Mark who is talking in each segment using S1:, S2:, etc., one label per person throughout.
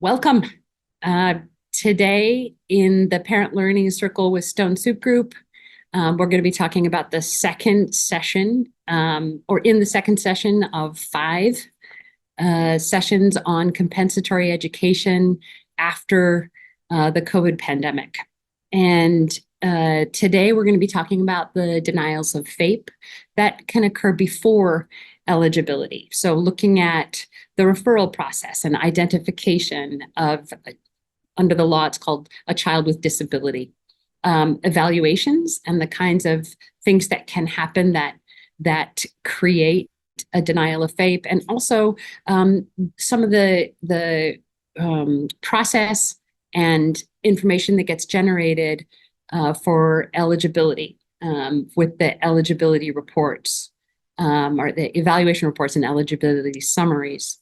S1: Welcome. Uh, Today in the Parent Learning Circle with Stone Soup Group, we're going to be talking about the second session, or in the second session of 5 sessions on compensatory education after the COVID pandemic. And today we're going to be talking about the denials of FAPE that can occur before eligibility. So looking at the referral process and identification of, under the law, it's called a child with disability, evaluations and the kinds of things that can happen that create a denial of FAPE, and also some of the process and information that gets generated for eligibility with the eligibility reports or the evaluation reports and eligibility summaries,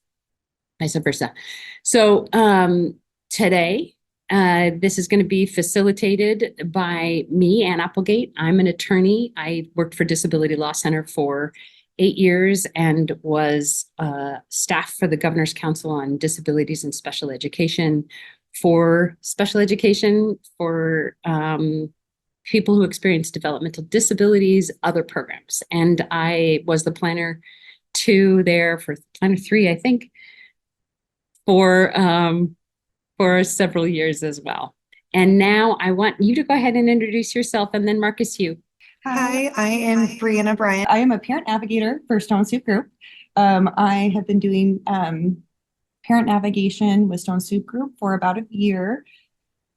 S1: vice versa. So today, this is going to be facilitated by me, Ann Applegate. I'm an attorney. I worked for Disability Law Center for 8 years and was staff for the Governor's Council on Disabilities and Special Education for people who experience developmental disabilities, other programs. And I was the planner 2 there, for planner 3, I think, for several years as well. And now I want you to go ahead and introduce yourself, and then Marcus, you.
S2: Hi, I am Brianna Bryant.
S3: I am a parent navigator for Stone Soup Group. I have been doing parent navigation with Stone Soup Group for about a year.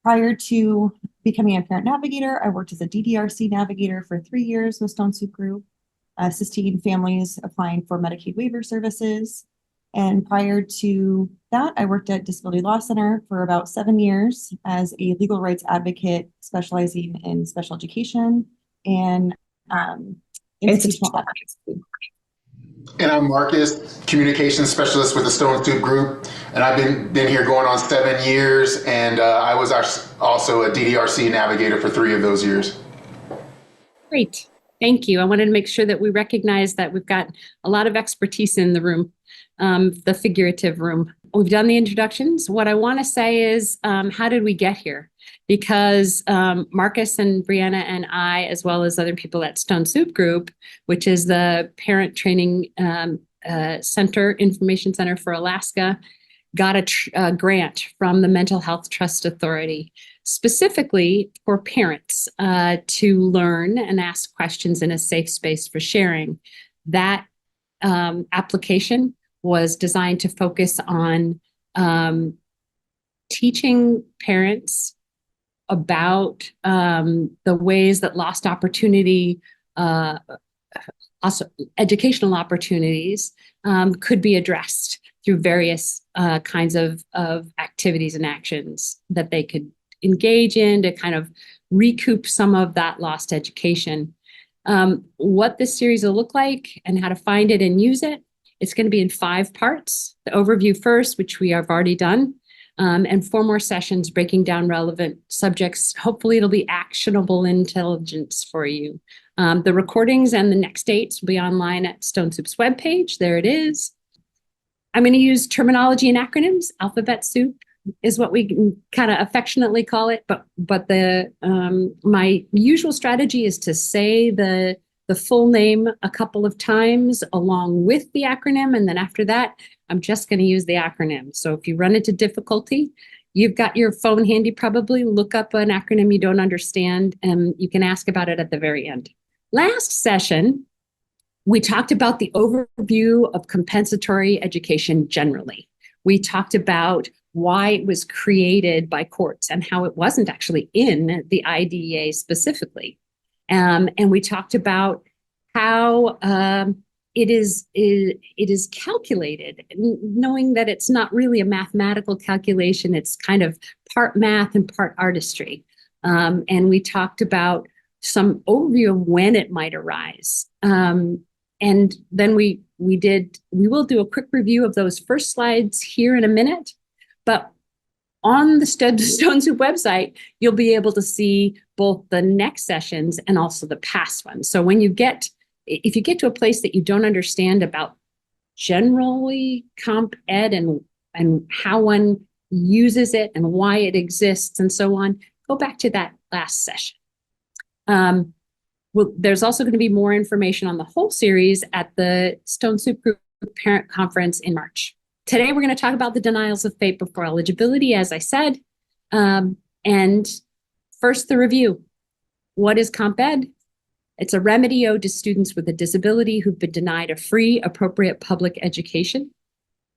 S3: Prior to becoming a parent navigator, I worked as a DDRC navigator for 3 years with Stone Soup Group, assisting families applying for Medicaid waiver services. And prior to that, I worked at Disability Law Center for about 7 years as a legal rights advocate, specializing in special education and institutional advocacy.
S4: And I'm Marcus, communications specialist with the Stone Soup Group, and I've been here going on 7 years, and I was also a DDRC navigator for 3 of those years.
S1: Great, thank you. I wanted to make sure that we recognize that we've got a lot of expertise in the room, the figurative room. We've done the introductions. What I want to say is, how did we get here? Because Marcus and Brianna and I, as well as other people at Stone Soup Group, which is the parent training center, information center for Alaska, got a grant from the Mental Health Trust Authority, specifically for parents to learn and ask questions in a safe space for sharing. That application was designed to focus on teaching parents about the ways that lost opportunity, also educational opportunities, could be addressed through various kinds of activities and actions that they could engage in to kind of recoup some of that lost education. What this series will look like and how to find it and use it, it's going to be in 5 parts. The overview first, which we have already done, and 4 more sessions breaking down relevant subjects. Hopefully it'll be actionable intelligence for you. The recordings and the next dates will be online at Stone Soup's webpage. There it is. I'm going to use terminology and acronyms. Alphabet soup is what we kind of affectionately call it, but the my usual strategy is to say the full name a couple of times along with the acronym, and then after that, I'm just going to use the acronym. So if you run into difficulty, you've got your phone handy, probably look up an acronym you don't understand, and you can ask about it at the very end. Last session, we talked about the overview of compensatory education generally. We talked about why it was created by courts and how it wasn't actually in the IDEA specifically. And we talked about how it is calculated, knowing that it's not really a mathematical calculation. It's kind of part math and part artistry. And we talked about some overview of when it might arise. And then we will do a quick review of those first slides here in a minute, but on the Stone Soup website, you'll be able to see both the next sessions and also the past ones. So if you get to a place that you don't understand about generally comp ed and how one uses it and why it exists and so on, go back to that last session. Well, there's also going to be more information on the whole series at the Stone Soup Group Parent Conference in March. Today, we're going to talk about the denials of FAPE before eligibility, as I said. And first, the review. What is Comp Ed? It's a remedy owed to students with a disability who've been denied a free, appropriate public education.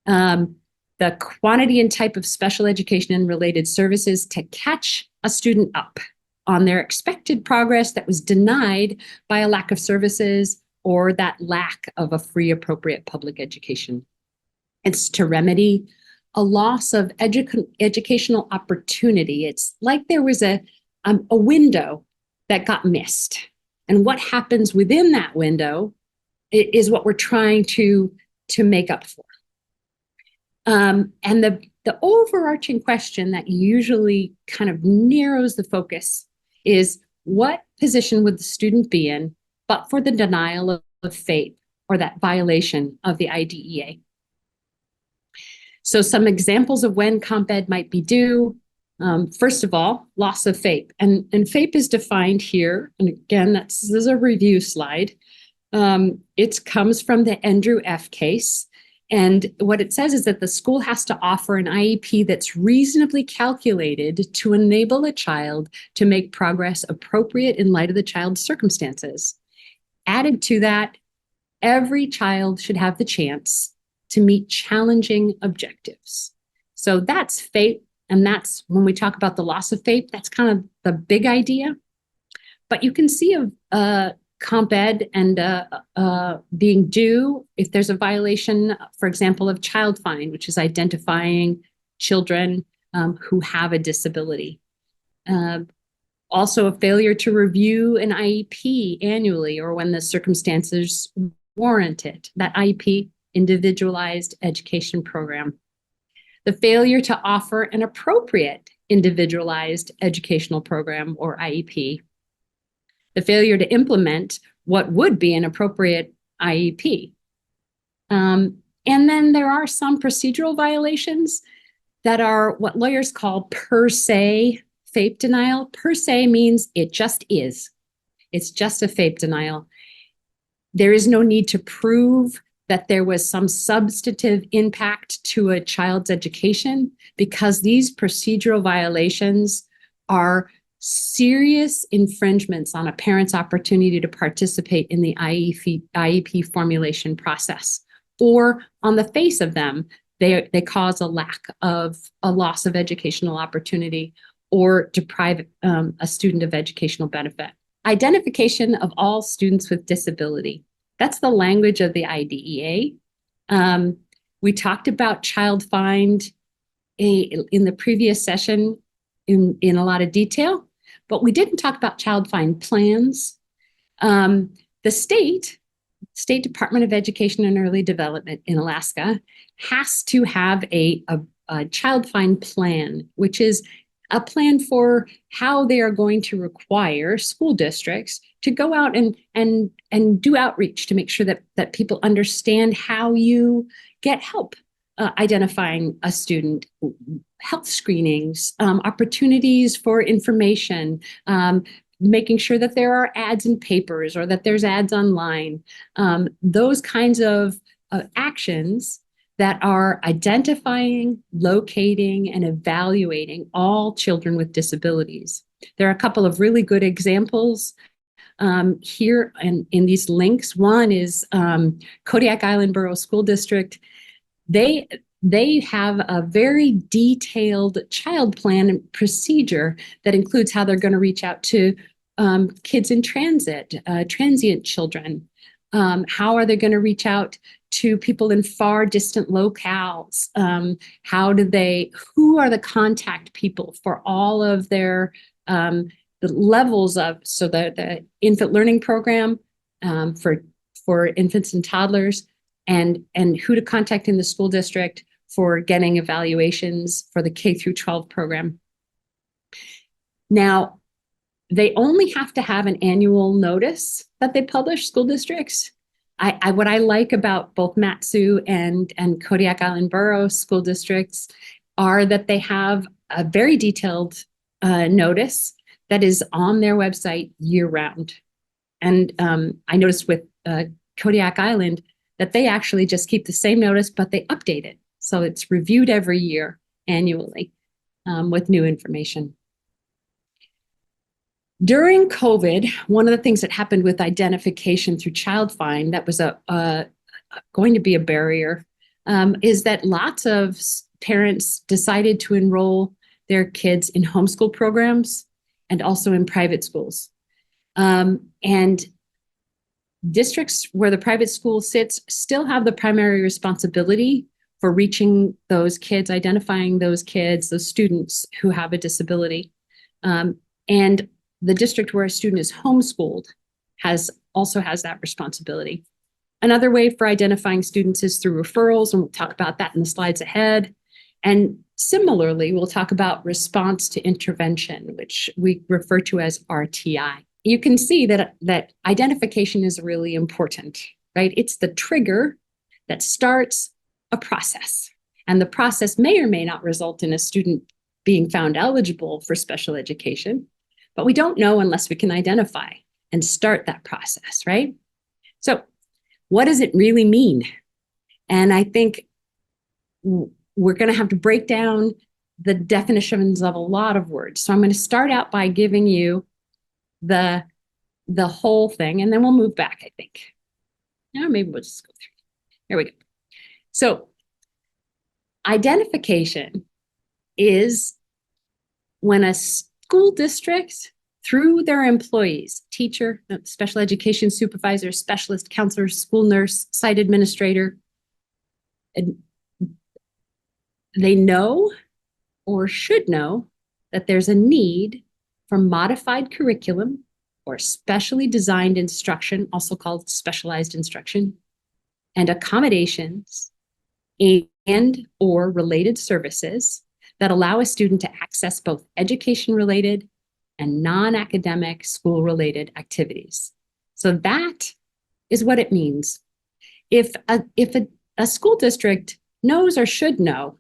S1: The quantity and type of special education and related services to catch a student up on their expected progress that was denied by a lack of services or that lack of a free, appropriate public education. It's to remedy a loss of educational opportunity. It's like there was a window that got missed. And what happens within that window is what we're trying to make up for. And the overarching question that usually kind of narrows the focus is, what position would the student be in but for the denial of FAPE or that violation of the IDEA? So some examples of when Comp Ed might be due. First of all, loss of FAPE. And FAPE is defined here. And again, this is a review slide. It comes from the Andrew F. case. And what it says is that the school has to offer an IEP that's reasonably calculated to enable a child to make progress appropriate in light of the child's circumstances. Added to that, every child should have the chance to meet challenging objectives. So that's FAPE, and that's when we talk about the loss of FAPE, that's kind of the big idea. But you can see Comp Ed and being due if there's a violation, for example, of child find, which is identifying children who have a disability. Also, a failure to review an IEP annually or when the circumstances warrant it. That IEP, individualized education program. The failure to offer an appropriate individualized educational program or IEP. The failure to implement what would be an appropriate IEP. And then there are some procedural violations that are what lawyers call per se FAPE denial. Per se means it just is. It's just a FAPE denial. There is no need to prove that there was some substantive impact to a child's education because these procedural violations are serious infringements on a parent's opportunity to participate in the IEP formulation process. Or on the face of them, they cause a loss of educational opportunity or deprive a student of educational benefit. Identification of all students with disability. That's the language of the IDEA. We talked about child find in the previous session in a lot of detail, but we didn't talk about child find plans. The state Department of Education and Early Development in Alaska has to have a child find plan, which is a plan for how they are going to require school districts to go out and do outreach to make sure that people understand how you get help identifying a student, health screenings, opportunities for information, making sure that there are ads in papers or that there's ads online, those kinds of actions that are identifying, locating, and evaluating all children with disabilities. There are a couple of really good examples here in these links. One is Kodiak Island Borough School District. They have a very detailed child plan and procedure that includes how they're going to reach out to kids in transit, transient children. How are they going to reach out to people in far distant locales? Who are the contact people for all of their the levels of, so the infant learning program for infants and toddlers, and who to contact in the school district for getting evaluations for the K through 12 program. Now, they only have to have an annual notice that they publish, school districts. What I like about both Matsu and Kodiak Island Borough school districts are that they have a very detailed notice that is on their website year round. And I noticed with Kodiak Island that they actually just keep the same notice, but they update it. So it's reviewed every year annually with new information. During COVID, one of the things that happened with identification through Child Find that was going to be a barrier is that lots of parents decided to enroll their kids in homeschool programs and also in private schools. And districts where the private school sits still have the primary responsibility for reaching those kids, identifying those kids, those students who have a disability. And the district where a student is homeschooled also has that responsibility. Another way for identifying students is through referrals, and we'll talk about that in the slides ahead. And similarly, we'll talk about response to intervention, which we refer to as RTI. You can see that identification is really important, right? It's the trigger that starts a process. And the process may or may not result in a student being found eligible for special education, but we don't know unless we can identify and start that process, right? So what does it really mean? And I think we're going to have to break down the definitions of a lot of words. So I'm going to start out by giving you the whole thing, and then we'll move back, I think. Now maybe we'll just go through. Here we go. So identification is when a school district, through their employees, teacher, special education supervisor, specialist counselor, school nurse, site administrator, and they know or should know that there's a need for modified curriculum or specially designed instruction, also called specialized instruction, and accommodations and or related services that allow a student to access both education-related and non-academic school-related activities. So that is what it means. If a school district knows or should know,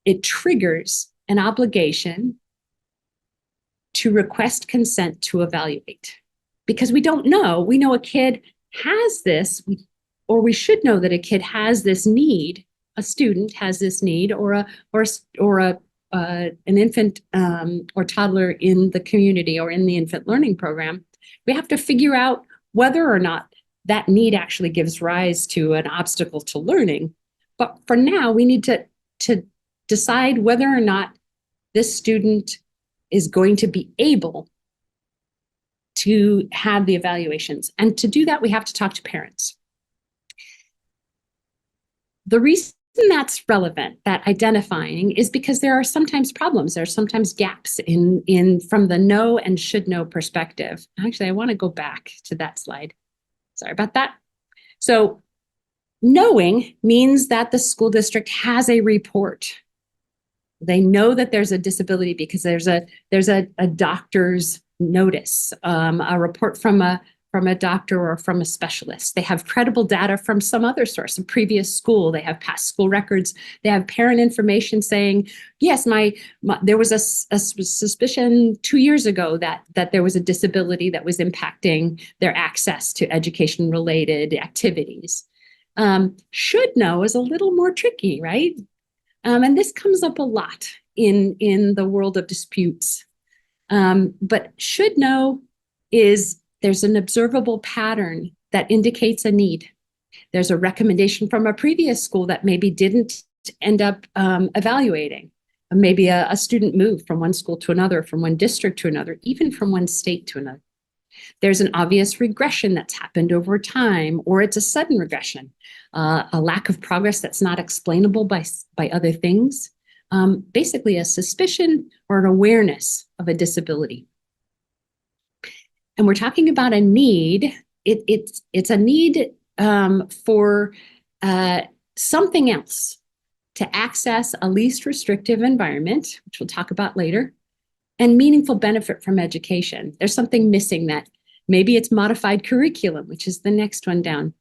S1: it triggers an obligation to request consent to evaluate. Because we don't know, we know a kid has this, or we should know that a kid has this need, a student has this need, or an infant or toddler in the community or in the infant learning program. We have to figure out whether or not that need actually gives rise to an obstacle to learning. But for now, we need to decide whether or not this student is going to be able to have the evaluations. And to do that, we have to talk to parents. The reason that's relevant, that identifying, is because there are sometimes problems. There are sometimes gaps in from the know and should know perspective. Actually, I want to go back to that slide. Sorry about that. So knowing means that the school district has a report. They know that there's a disability because there's a doctor's notice, a report from a doctor or from a specialist. They have credible data from some other source, a previous school. They have past school records. They have parent information saying, yes, there was a suspicion 2 years ago that there was a disability that was impacting their access to education-related activities. Should know is a little more tricky, right? And this comes up a lot in the world of disputes. But should know is there's an observable pattern that indicates a need. There's a recommendation from a previous school that maybe didn't end up evaluating. Maybe a student moved from one school to another, from one district to another, even from one state to another. There's an obvious regression that's happened over time, or it's a sudden regression, a lack of progress that's not explainable by other things. Basically a suspicion or an awareness of a disability. And we're talking about a need. It's a need for something else to access a least restrictive environment, which we'll talk about later, and meaningful benefit from education. There's something missing that maybe it's modified curriculum, which is the next one down.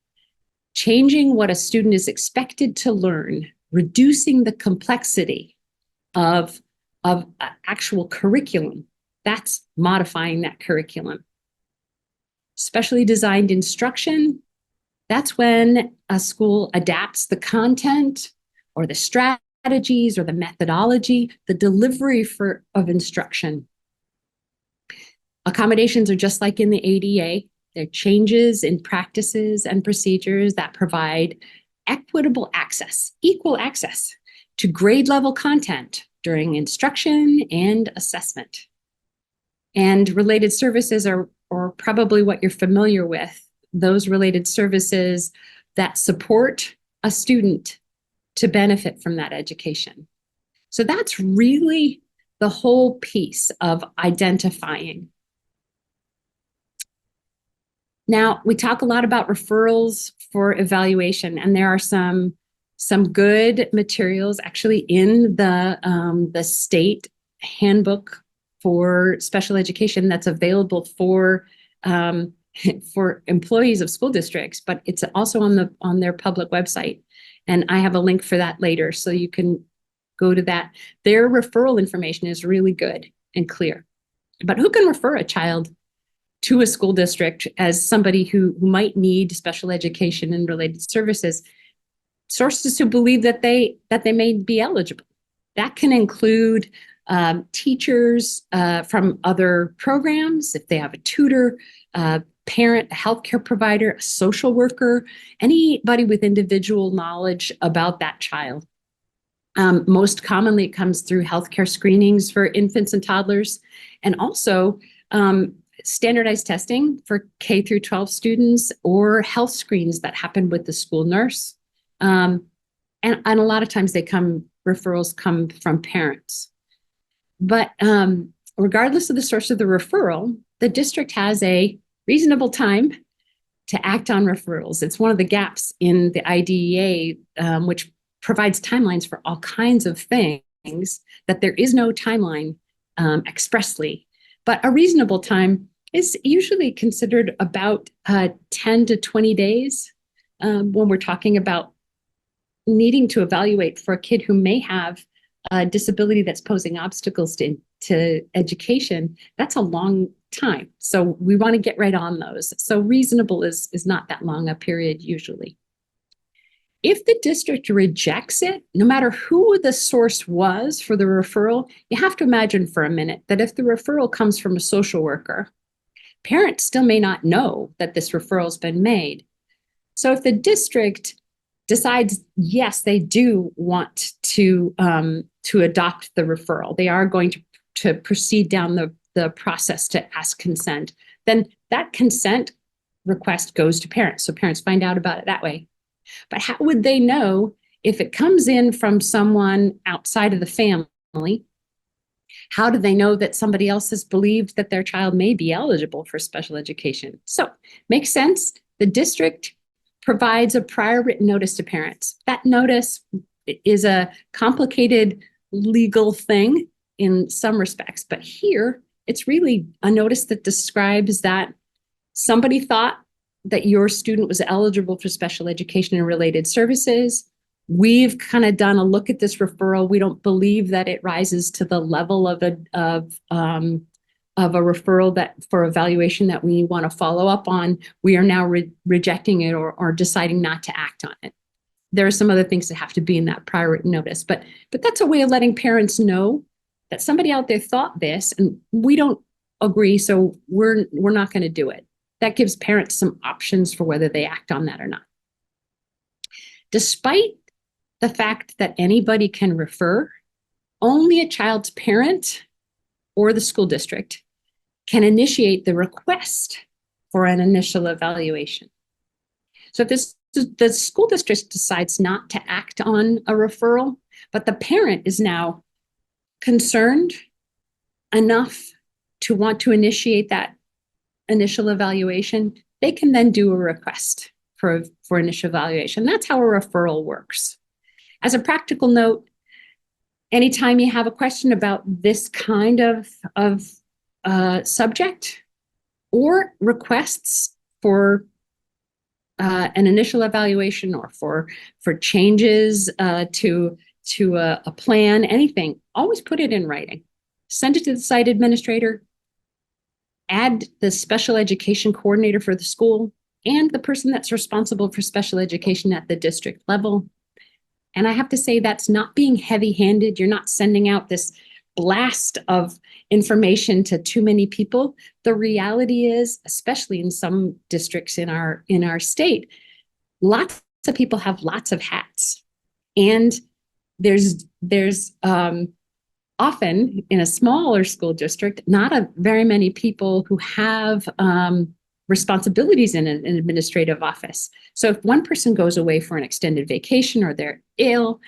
S1: Changing what a student is expected to learn reducing the complexity of actual curriculum. That's modifying that curriculum. Specially designed instruction, that's when a school adapts the content or the strategies or the methodology, the delivery of instruction. Accommodations are just like in the ADA. They're changes in practices and procedures that provide equitable access, equal access to grade level content during instruction and assessment. And related services are probably what you're familiar with, those related services that support a student to benefit from that education. So that's really the whole piece of identifying. Now, we talk a lot about referrals for evaluation, and there are some good materials actually in the state handbook for special education that's available for employees of school districts, but it's also on their public website. And I have a link for that later, so you can go to that. Their referral information is really good and clear. But who can refer a child to a school district as somebody who might need special education and related services? Sources who believe that they may be eligible. That can include teachers from other programs, if they have a tutor, parent, a healthcare provider, a social worker, anybody with individual knowledge about that child. Most commonly, it comes through healthcare screenings for infants and toddlers, and also standardized testing for K through 12 students, or health screens that happen with the school nurse. And a lot of times referrals come from parents. But regardless of the source of the referral, the district has a reasonable time to act on referrals. It's one of the gaps in the IDEA, which provides timelines for all kinds of things, that there is no timeline expressly. But a reasonable time is usually considered about 10 to 20 days when we're talking about needing to evaluate for a kid who may have a disability that's posing obstacles to education. That's a long time. So we want to get right on those. So reasonable is not that long a period usually. If the district rejects it, no matter who the source was for the referral, you have to imagine for a minute that if the referral comes from a social worker, parents still may not know that this referral has been made. So if the district decides, yes, they do want to adopt the referral, they are going to proceed down the process to ask consent, then that consent request goes to parents. So parents find out about it that way. But how would they know if it comes in from someone outside of the family? How do they know that somebody else has believed that their child may be eligible for special education? So, makes sense. The district provides a prior written notice to parents. That notice is a complicated legal thing in some respects, but here it's really a notice that describes that somebody thought that your student was eligible for special education and related services. We've kind of done a look at this referral. We don't believe that it rises to the level of a referral that for evaluation that we want to follow up on. We are now rejecting it or deciding not to act on it. There are some other things that have to be in that prior written notice, but that's a way of letting parents know that somebody out there thought this and we don't agree, so we're not going to do it. That gives parents some options for whether they act on that or not. Despite the fact that anybody can refer, only a child's parent or the school district can initiate the request for an initial evaluation. So if the school district decides not to act on a referral, but the parent is now concerned enough to want to initiate that initial evaluation, they can then do a request for initial evaluation. That's how a referral works. As a practical note, anytime you have a question about this kind of subject or requests for an initial evaluation or for changes to a plan, anything, always put it in writing. Send it to the site administrator. Add the special education coordinator for the school and the person that's responsible for special education at the district level. And I have to say, that's not being heavy-handed. You're not sending out this blast of information to too many people. The reality is, especially in some districts in our state, lots of people have lots of hats. And there's often in a smaller school district, not very many people who have responsibilities in an administrative office. So if one person goes away for an extended vacation or they're ill,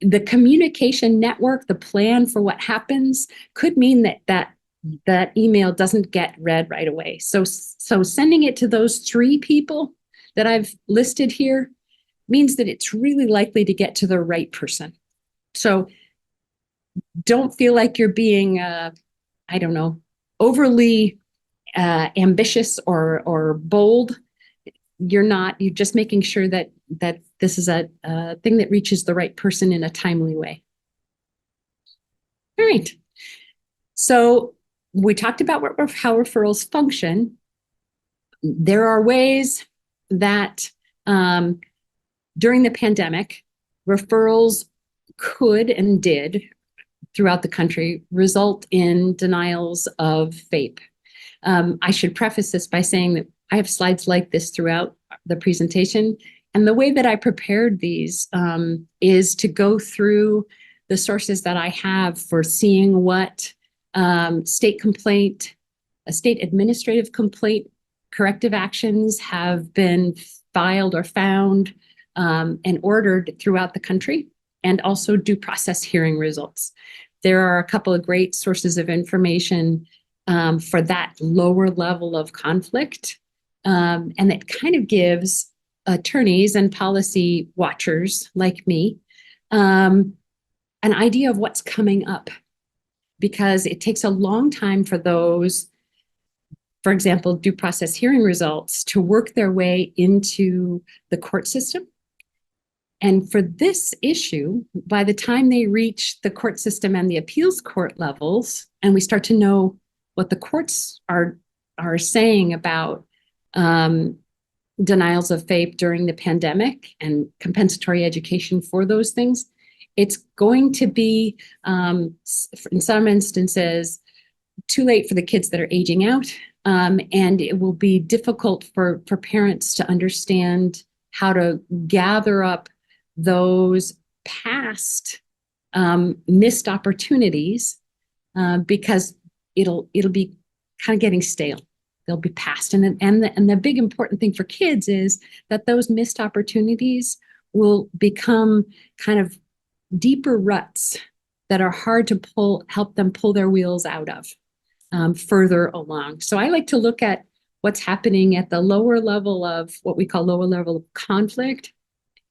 S1: the communication network, the plan for what happens could mean that email doesn't get read right away. So sending it to those 3 people that I've listed here means that it's really likely to get to the right person. So don't feel like you're being, overly ambitious or bold. You're not. You're just making sure that this is a thing that reaches the right person in a timely way. All right. So we talked about how referrals function. There are ways that during the pandemic, referrals could and did throughout the country result in denials of FAPE. I should preface this by saying that I have slides like this throughout the presentation. And the way that I prepared these is to go through the sources that I have for seeing what state administrative complaint corrective actions have been filed or found and ordered throughout the country, and also due process hearing results. There are a couple of great sources of information for that lower level of conflict. And it kind of gives attorneys and policy watchers like me an idea of what's coming up, because it takes a long time for those, for example, due process hearing results to work their way into the court system. And for this issue, by the time they reach the court system and the appeals court levels, and we start to know what the courts are saying about denials of FAPE during the pandemic and compensatory education for those things, it's going to be, in some instances, too late for the kids that are aging out. And it will be difficult for parents to understand how to gather up those past missed opportunities because it'll be kind of getting stale. They'll be past. And the big important thing for kids is that those missed opportunities will become kind of deeper ruts that are hard to help them pull their wheels out of further along. So I like to look at what's happening at the lower level of what we call lower level of conflict,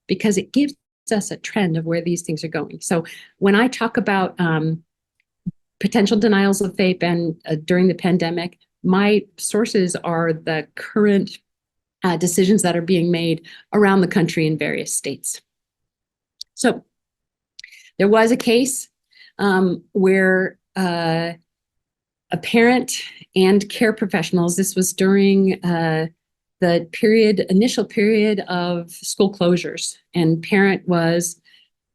S1: because it gives us a trend of where these things are going. So when I talk about potential denials of FAPE and during the pandemic, my sources are the current decisions that are being made around the country in various states. So there was a case where a parent and care professionals, this was during the initial period of school closures, and parent was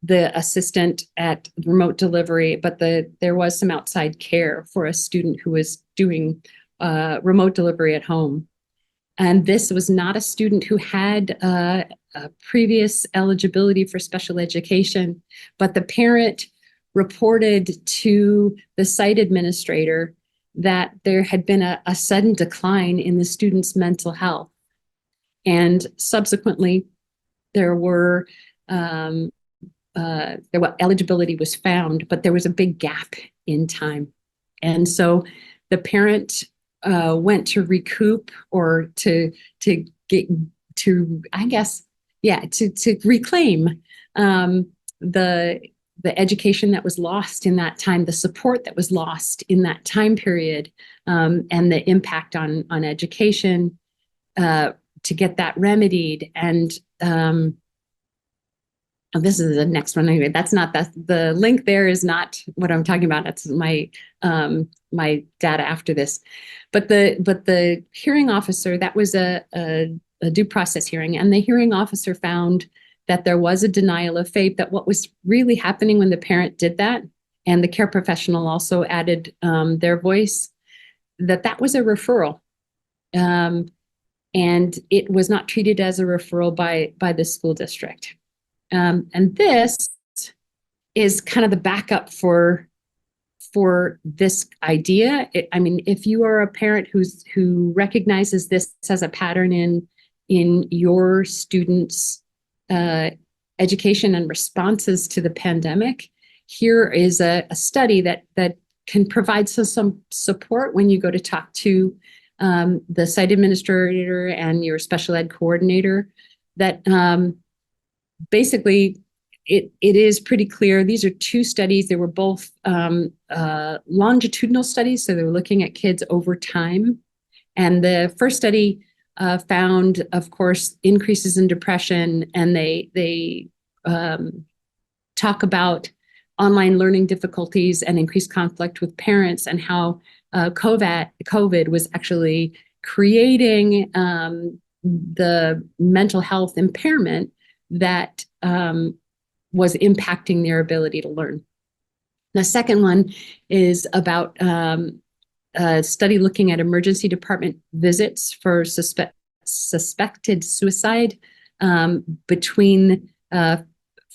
S1: the assistant at remote delivery, but there was some outside care for a student who was doing remote delivery at home. And this was not a student who had a previous eligibility for special education, but the parent reported to the site administrator that there had been a sudden decline in the student's mental health. And subsequently, eligibility was found, but there was a big gap in time. And so the parent went to recoup or to reclaim the education that was lost in that time, the support that was lost in that time period, and the impact on education get that remedied. And this is the next one. Anyway, that's not the link there is not what I'm talking about. That's my my data after this. But the hearing officer, that was a due process hearing, and the hearing officer found that there was a denial of FAPE, that what was really happening when the parent did that, and the care professional also added their voice, that was a referral. And it was not treated as a referral by the school district. And this is kind of the backup for this idea. I mean, if you are a parent who recognizes this as a pattern in your students' education and responses to the pandemic, here is a study that can provide some support when you go to talk to the site administrator and your special ed coordinator, that basically it is pretty clear. These are two studies. They were both longitudinal studies, so they were looking at kids over time. And the first study found, of course, increases in depression, and they talk about online learning difficulties and increased conflict with parents, and how COVID was actually creating the mental health impairment that was impacting their ability to learn. The second one is about a study looking at emergency department visits for suspected suicide between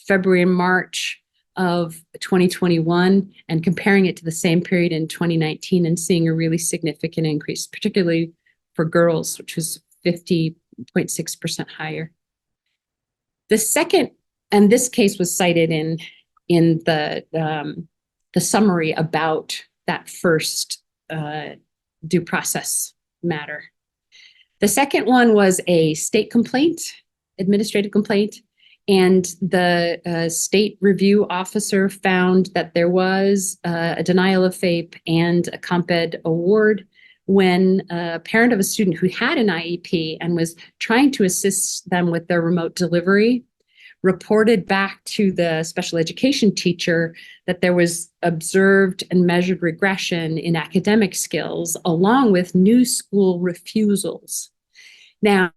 S1: February and March of 2021, and comparing it to the same period in 2019, and seeing a really significant increase, particularly for girls, which was 50.6% higher. The second, and this case was cited in the summary about that first due process matter. The second one was a state complaint, administrative complaint, and the state review officer found that there was a denial of FAPE and a comp ed award when a parent of a student who had an IEP and was trying to assist them with their remote delivery reported back to the special education teacher that there was observed and measured regression in academic skills, along with new school refusals. Now,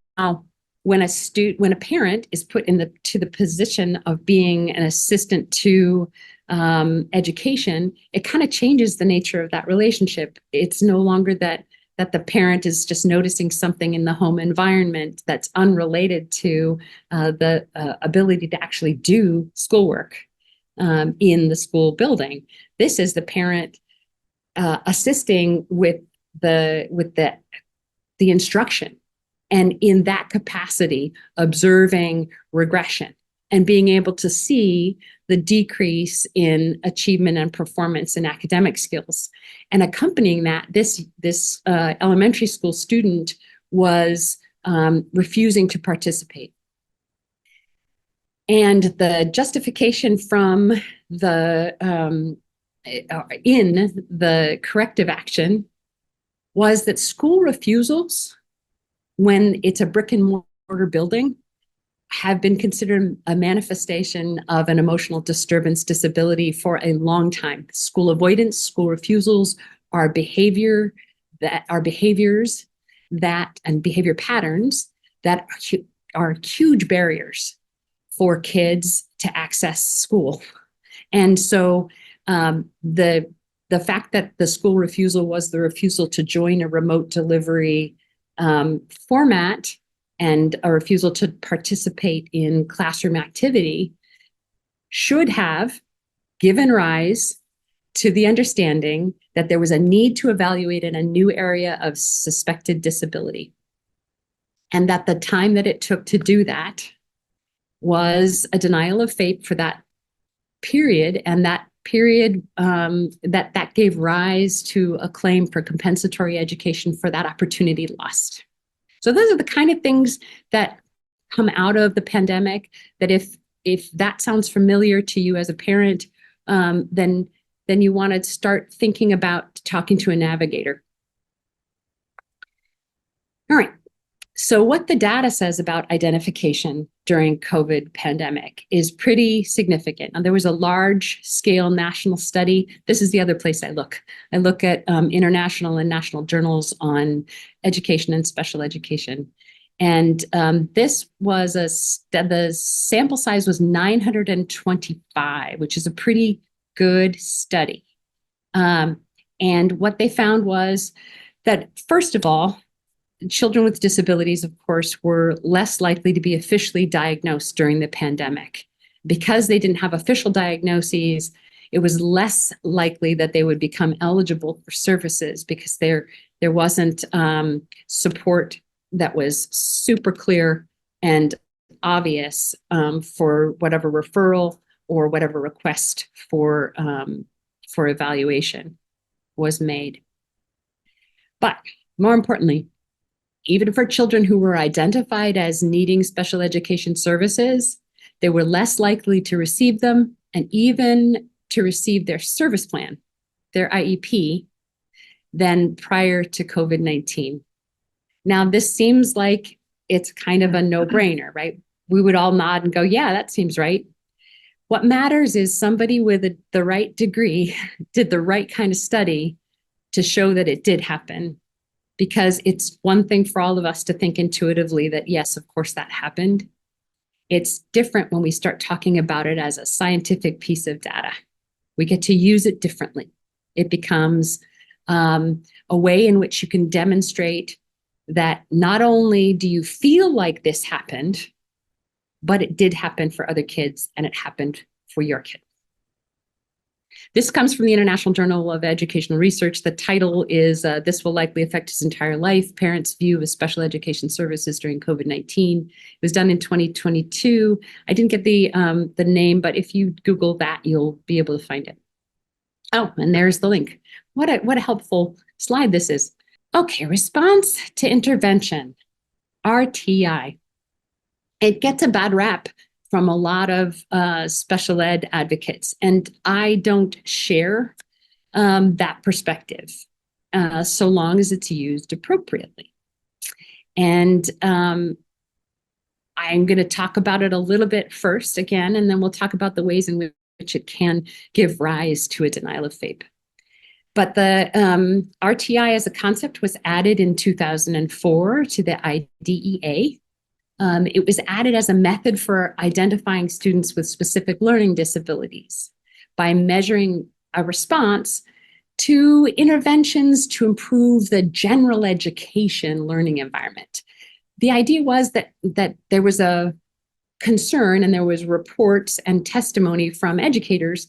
S1: when a parent is put to the position of being an assistant to education, it kind of changes the nature of that relationship. It's no longer that the parent is just noticing something in the home environment that's unrelated to the ability to actually do schoolwork in the school building. This is the parent assisting with the instruction, and in that capacity, observing regression and being able to see the decrease in achievement and performance in academic skills. And accompanying that, this elementary school student was refusing to participate. And the justification from the in the corrective action was that school refusals, when it's a brick and mortar building, have been considered a manifestation of an emotional disturbance disability for a long time. School avoidance, school refusals are behaviors and behavior patterns that are huge barriers for kids to access school. And so the fact that the school refusal was the refusal to join a remote delivery format and a refusal to participate in classroom activity should have given rise to the understanding that there was a need to evaluate in a new area of suspected disability. And that the time that it took to do that was a denial of FAPE for that period, and that period that gave rise to a claim for compensatory education for that opportunity lost. So those are the kind of things that come out of the pandemic, that if that sounds familiar to you as a parent, then you want to start thinking about talking to a navigator. All right. So what the data says about identification during COVID pandemic is pretty significant. And there was a large scale national study. This is the other place I look. I look at international and national journals on education and special education. And this was the sample size was 925, which is a pretty good study. And what they found was that, first of all, children with disabilities, of course, were less likely to be officially diagnosed during the pandemic. Because they didn't have official diagnoses, it was less likely that they would become eligible for services because there wasn't support that was super clear and obvious for whatever referral or whatever request for evaluation was made. But more importantly, even for children who were identified as needing special education services, they were less likely to receive them and even to receive their service plan, their IEP, than prior to COVID-19. Now, this seems like it's kind of a no-brainer, right? We would all nod and go, yeah, that seems right. What matters is somebody with the right degree did the right kind of study to show that it did happen. Because it's one thing for all of us to think intuitively that, yes, of course that happened. It's different when we start talking about it as a scientific piece of data. We get to use it differently. It becomes a way in which you can demonstrate that not only do you feel like this happened, but it did happen for other kids and it happened for your kid. This comes from the International Journal of Educational Research. The title is, This Will Likely Affect His Entire Life, Parents' View of Special Education Services During COVID-19. It was done in 2022. I didn't get the name, but if you Google that, you'll be able to find it. Oh, and there's the link. What a helpful slide this is. Okay, response to intervention, RTI. It gets a bad rap from a lot of special ed advocates. And I don't share that perspective so long as it's used appropriately. And I'm going to talk about it a little bit first again, and then we'll talk about the ways in which it can give rise to a denial of FAPE. But the RTI as a concept was added in 2004 to the IDEA. It was added as a method for identifying students with specific learning disabilities by measuring a response to interventions to improve the general education learning environment. The idea was that there was a concern and there was reports and testimony from educators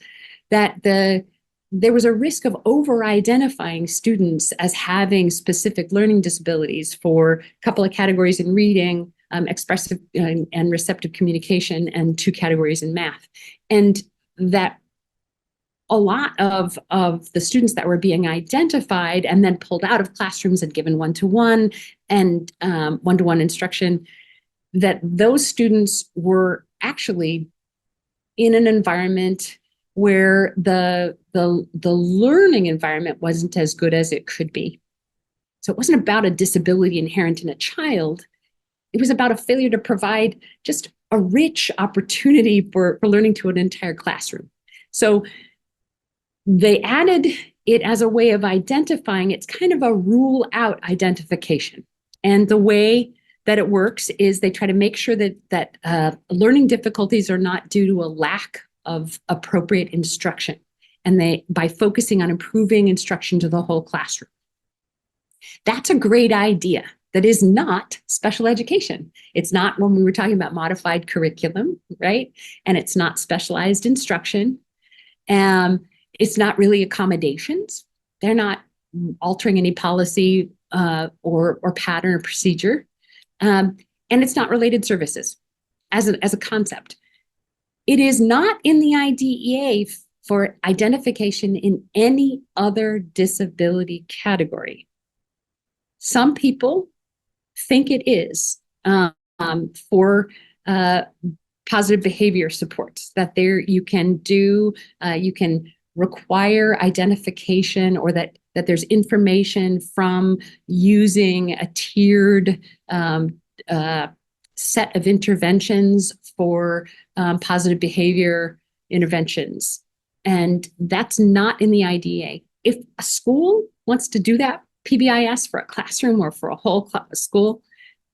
S1: that there was a risk of over-identifying students as having specific learning disabilities for a couple of categories in reading, expressive and receptive communication, and 2 categories in math. And that a lot of the students that were being identified and then pulled out of classrooms and given one-to-one and one-to-one instruction, that those students were actually in an environment where the learning environment wasn't as good as it could be. So it wasn't about a disability inherent in a child. It was about a failure to provide just a rich opportunity for learning to an entire classroom. So they added it as a way of identifying. It's kind of a rule out identification. And the way that it works is they try to make sure that learning difficulties are not due to a lack of appropriate instruction. And by focusing on improving instruction to the whole classroom. That's a great idea. That is not special education. It's not when we were talking about modified curriculum, right? And it's not specialized instruction. It's not really accommodations. They're not altering any policy or pattern or procedure. And it's not related services as a concept. It is not in the IDEA for identification in any other disability category. Some people think it is for positive behavior supports, that you can require identification, or that there's information from using a tiered set of interventions for positive behavior interventions. And that's not in the IDEA. If a school wants to do that PBIS for a classroom or for a whole school,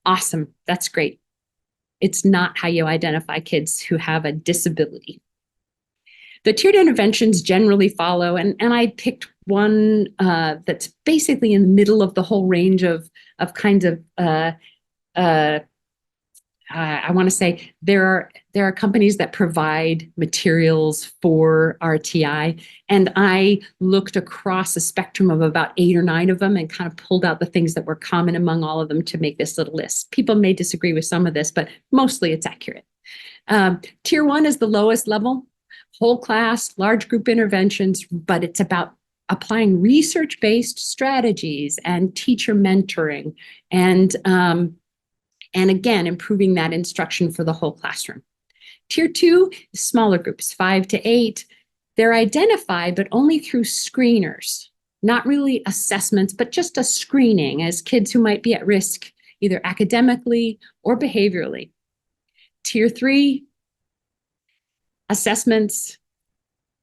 S1: awesome, that's great. It's not how you identify kids who have a disability. The tiered interventions generally follow, and I picked one that's basically in the middle of the whole range of kinds of I want to say there are companies that provide materials for RTI, and I looked across a spectrum of about 8 or 9 of them and kind of pulled out the things that were common among all of them to make this little list. People may disagree with some of this, but mostly it's accurate. Tier 1 is the lowest level, whole class, large group interventions, but it's about applying research-based strategies and teacher mentoring and again, improving that instruction for the whole classroom. Tier 2, smaller groups, 5 to 8. They're identified, but only through screeners, not really assessments, but just a screening as kids who might be at risk, either academically or behaviorally. Tier 3, assessments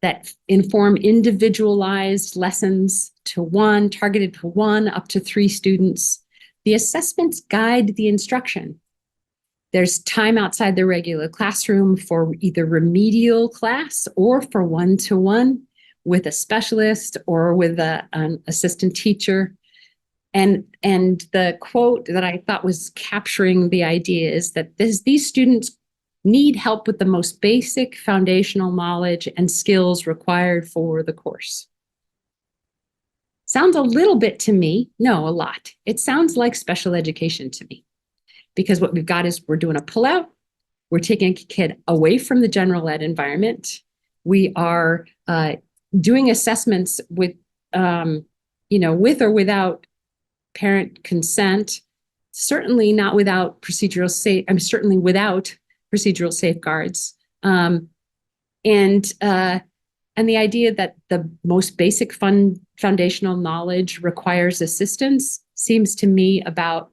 S1: that inform individualized lessons targeted to 1 up to 3 students. The assessments guide the instruction. There's time outside the regular classroom for either remedial class or for one-to-one with a specialist or with an assistant teacher. And the quote that I thought was capturing the idea is that these students need help with the most basic foundational knowledge and skills required for the course. Sounds a little bit to me, no, a lot. It sounds like special education to me, because what we've got is we're doing a pullout. We're taking a kid away from the general ed environment. We are doing assessments with, with or without parent consent. Certainly not without certainly without procedural safeguards. And the idea that the most basic foundational knowledge requires assistance seems to me about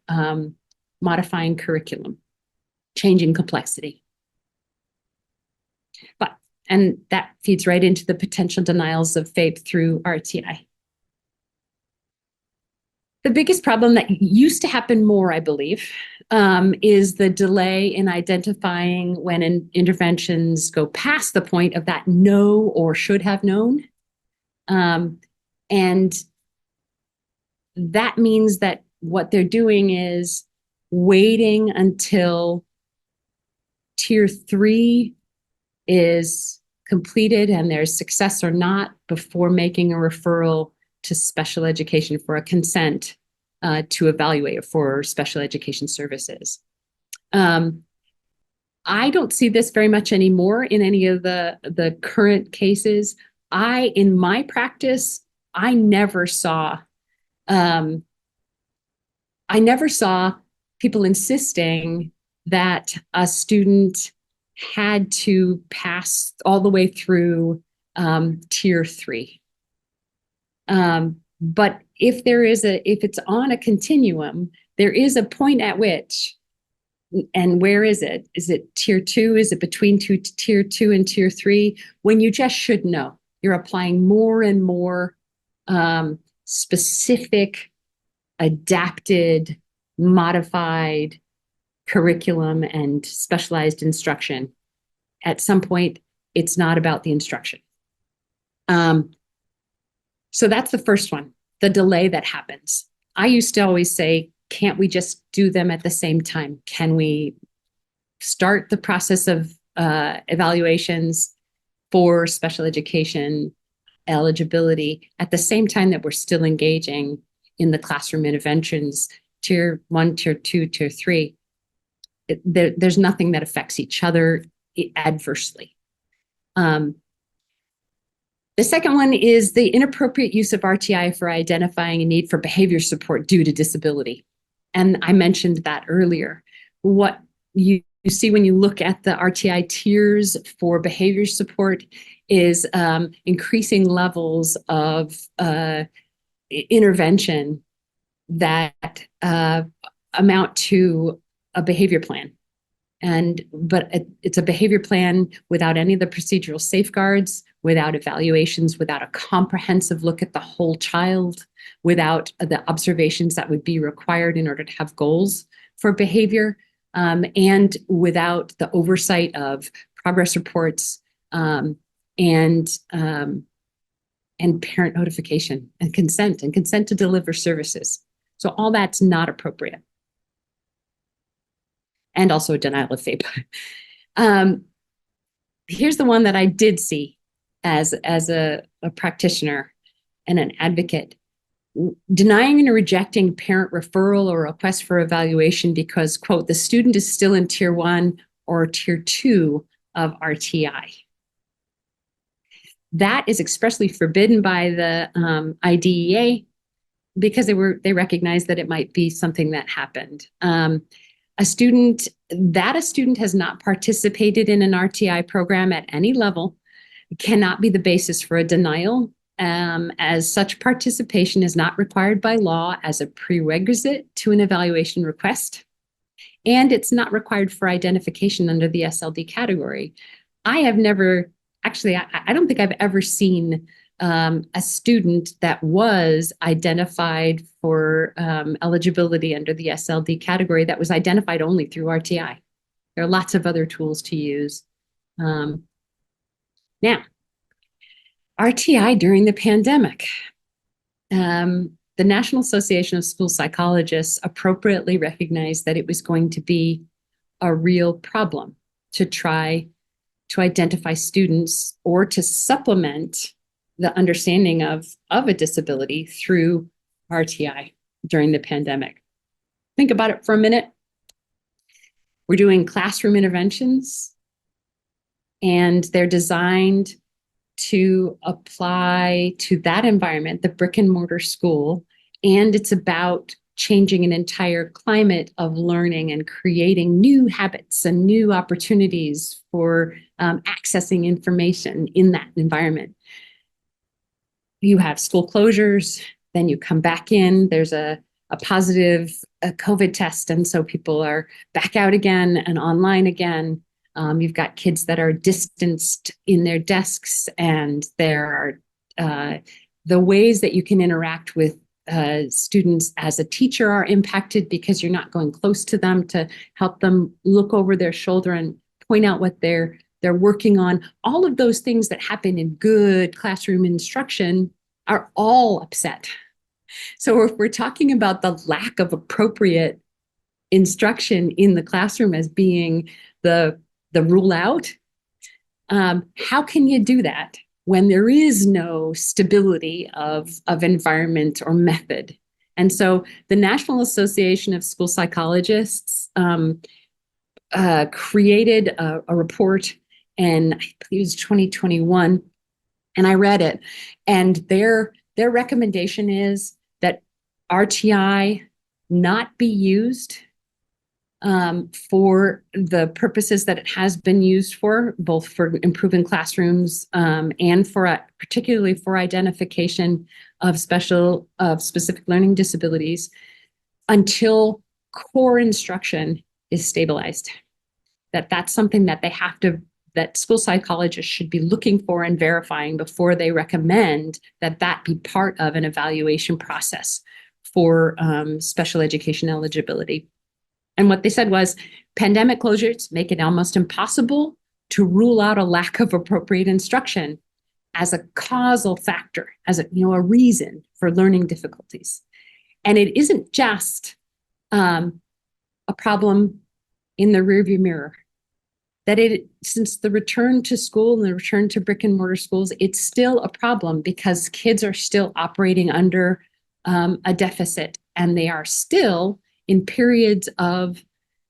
S1: modifying curriculum, changing complexity. And that feeds right into the potential denials of FAPE through RTI. The biggest problem that used to happen more, I believe, is the delay in identifying when interventions go past the point of that know or should have known. And that means that what they're doing is waiting until tier 3 is completed and there's success or not before making a referral to special education for a consent to evaluate for special education services. I don't see this very much anymore in any of the current cases. In my practice, I never saw people insisting that a student had to pass all the way through tier 3. But if it's on a continuum, there is a point at which, and where is it? Is it tier 2? Is it between tier 2 and tier 3? When you just should know. You're applying more and more specific, adapted, modified curriculum and specialized instruction. At some point, it's not about the instruction. So that's the first one, the delay that happens. I used to always say, can't we just do them at the same time? Can we start the process of evaluations for special education eligibility at the same time that we're still engaging in the classroom interventions, tier 1, tier 2, tier 3? There's nothing that affects each other adversely. The second one is the inappropriate use of RTI for identifying a need for behavior support due to disability. And I mentioned that earlier. What you see when you look at the RTI tiers for behavior support is increasing levels of intervention that amount to a behavior plan. But it's a behavior plan without any of the procedural safeguards, without evaluations, without a comprehensive look at the whole child, without the observations that would be required in order to have goals for behavior, and without the oversight of progress reports and parent notification and consent to deliver services. So all that's not appropriate. And also a denial of FAPE. Here's the one that I did see as a practitioner and an advocate. Denying and rejecting parent referral or request for evaluation because, quote, the student is still in tier 1 or tier 2 of RTI. That is expressly forbidden by the IDEA because they recognized that it might be something that happened. A student has not participated in an RTI program at any level cannot be the basis for a denial, as such participation is not required by law as a prerequisite to an evaluation request, and it's not required for identification under the SLD category. I have never, actually, I don't think I've ever seen a student that was identified for eligibility under the SLD category that was identified only through RTI. There are lots of other tools to use. Now, RTI during the pandemic. The National Association of School Psychologists appropriately recognized that it was going to be a real problem to try to identify students or to supplement the understanding of a disability through RTI during the pandemic. Think about it for a minute. We're doing classroom interventions, and they're designed to apply to that environment, the brick and mortar school, and it's about changing an entire climate of learning and creating new habits and new opportunities for accessing information in that environment. You have school closures, then you come back in, there's a positive COVID test, and so people are back out again and online again. You've got kids that are distanced in their desks, and there are the ways that you can interact with students as a teacher are impacted because you're not going close to them to help them look over their shoulder and point out what they're working on. All of those things that happen in good classroom instruction are all upset. So if we're talking about the lack of appropriate instruction in the classroom as being the rule out, how can you do that when there is no stability of environment or method? And so the National Association of School Psychologists created a report, and I believe it was 2021, and I read it, and their recommendation is that RTI not be used for the purposes that it has been used for, both for improving classrooms and for particularly for identification of specific learning disabilities until core instruction is stabilized. That's something that that school psychologists should be looking for and verifying before they recommend that be part of an evaluation process for special education eligibility. And what they said was pandemic closures make it almost impossible to rule out a lack of appropriate instruction as a causal factor, as a reason for learning difficulties. And it isn't just a problem in the rearview mirror. Since the return to school and the return to brick and mortar schools, it's still a problem because kids are still operating under a deficit, and they are still in periods of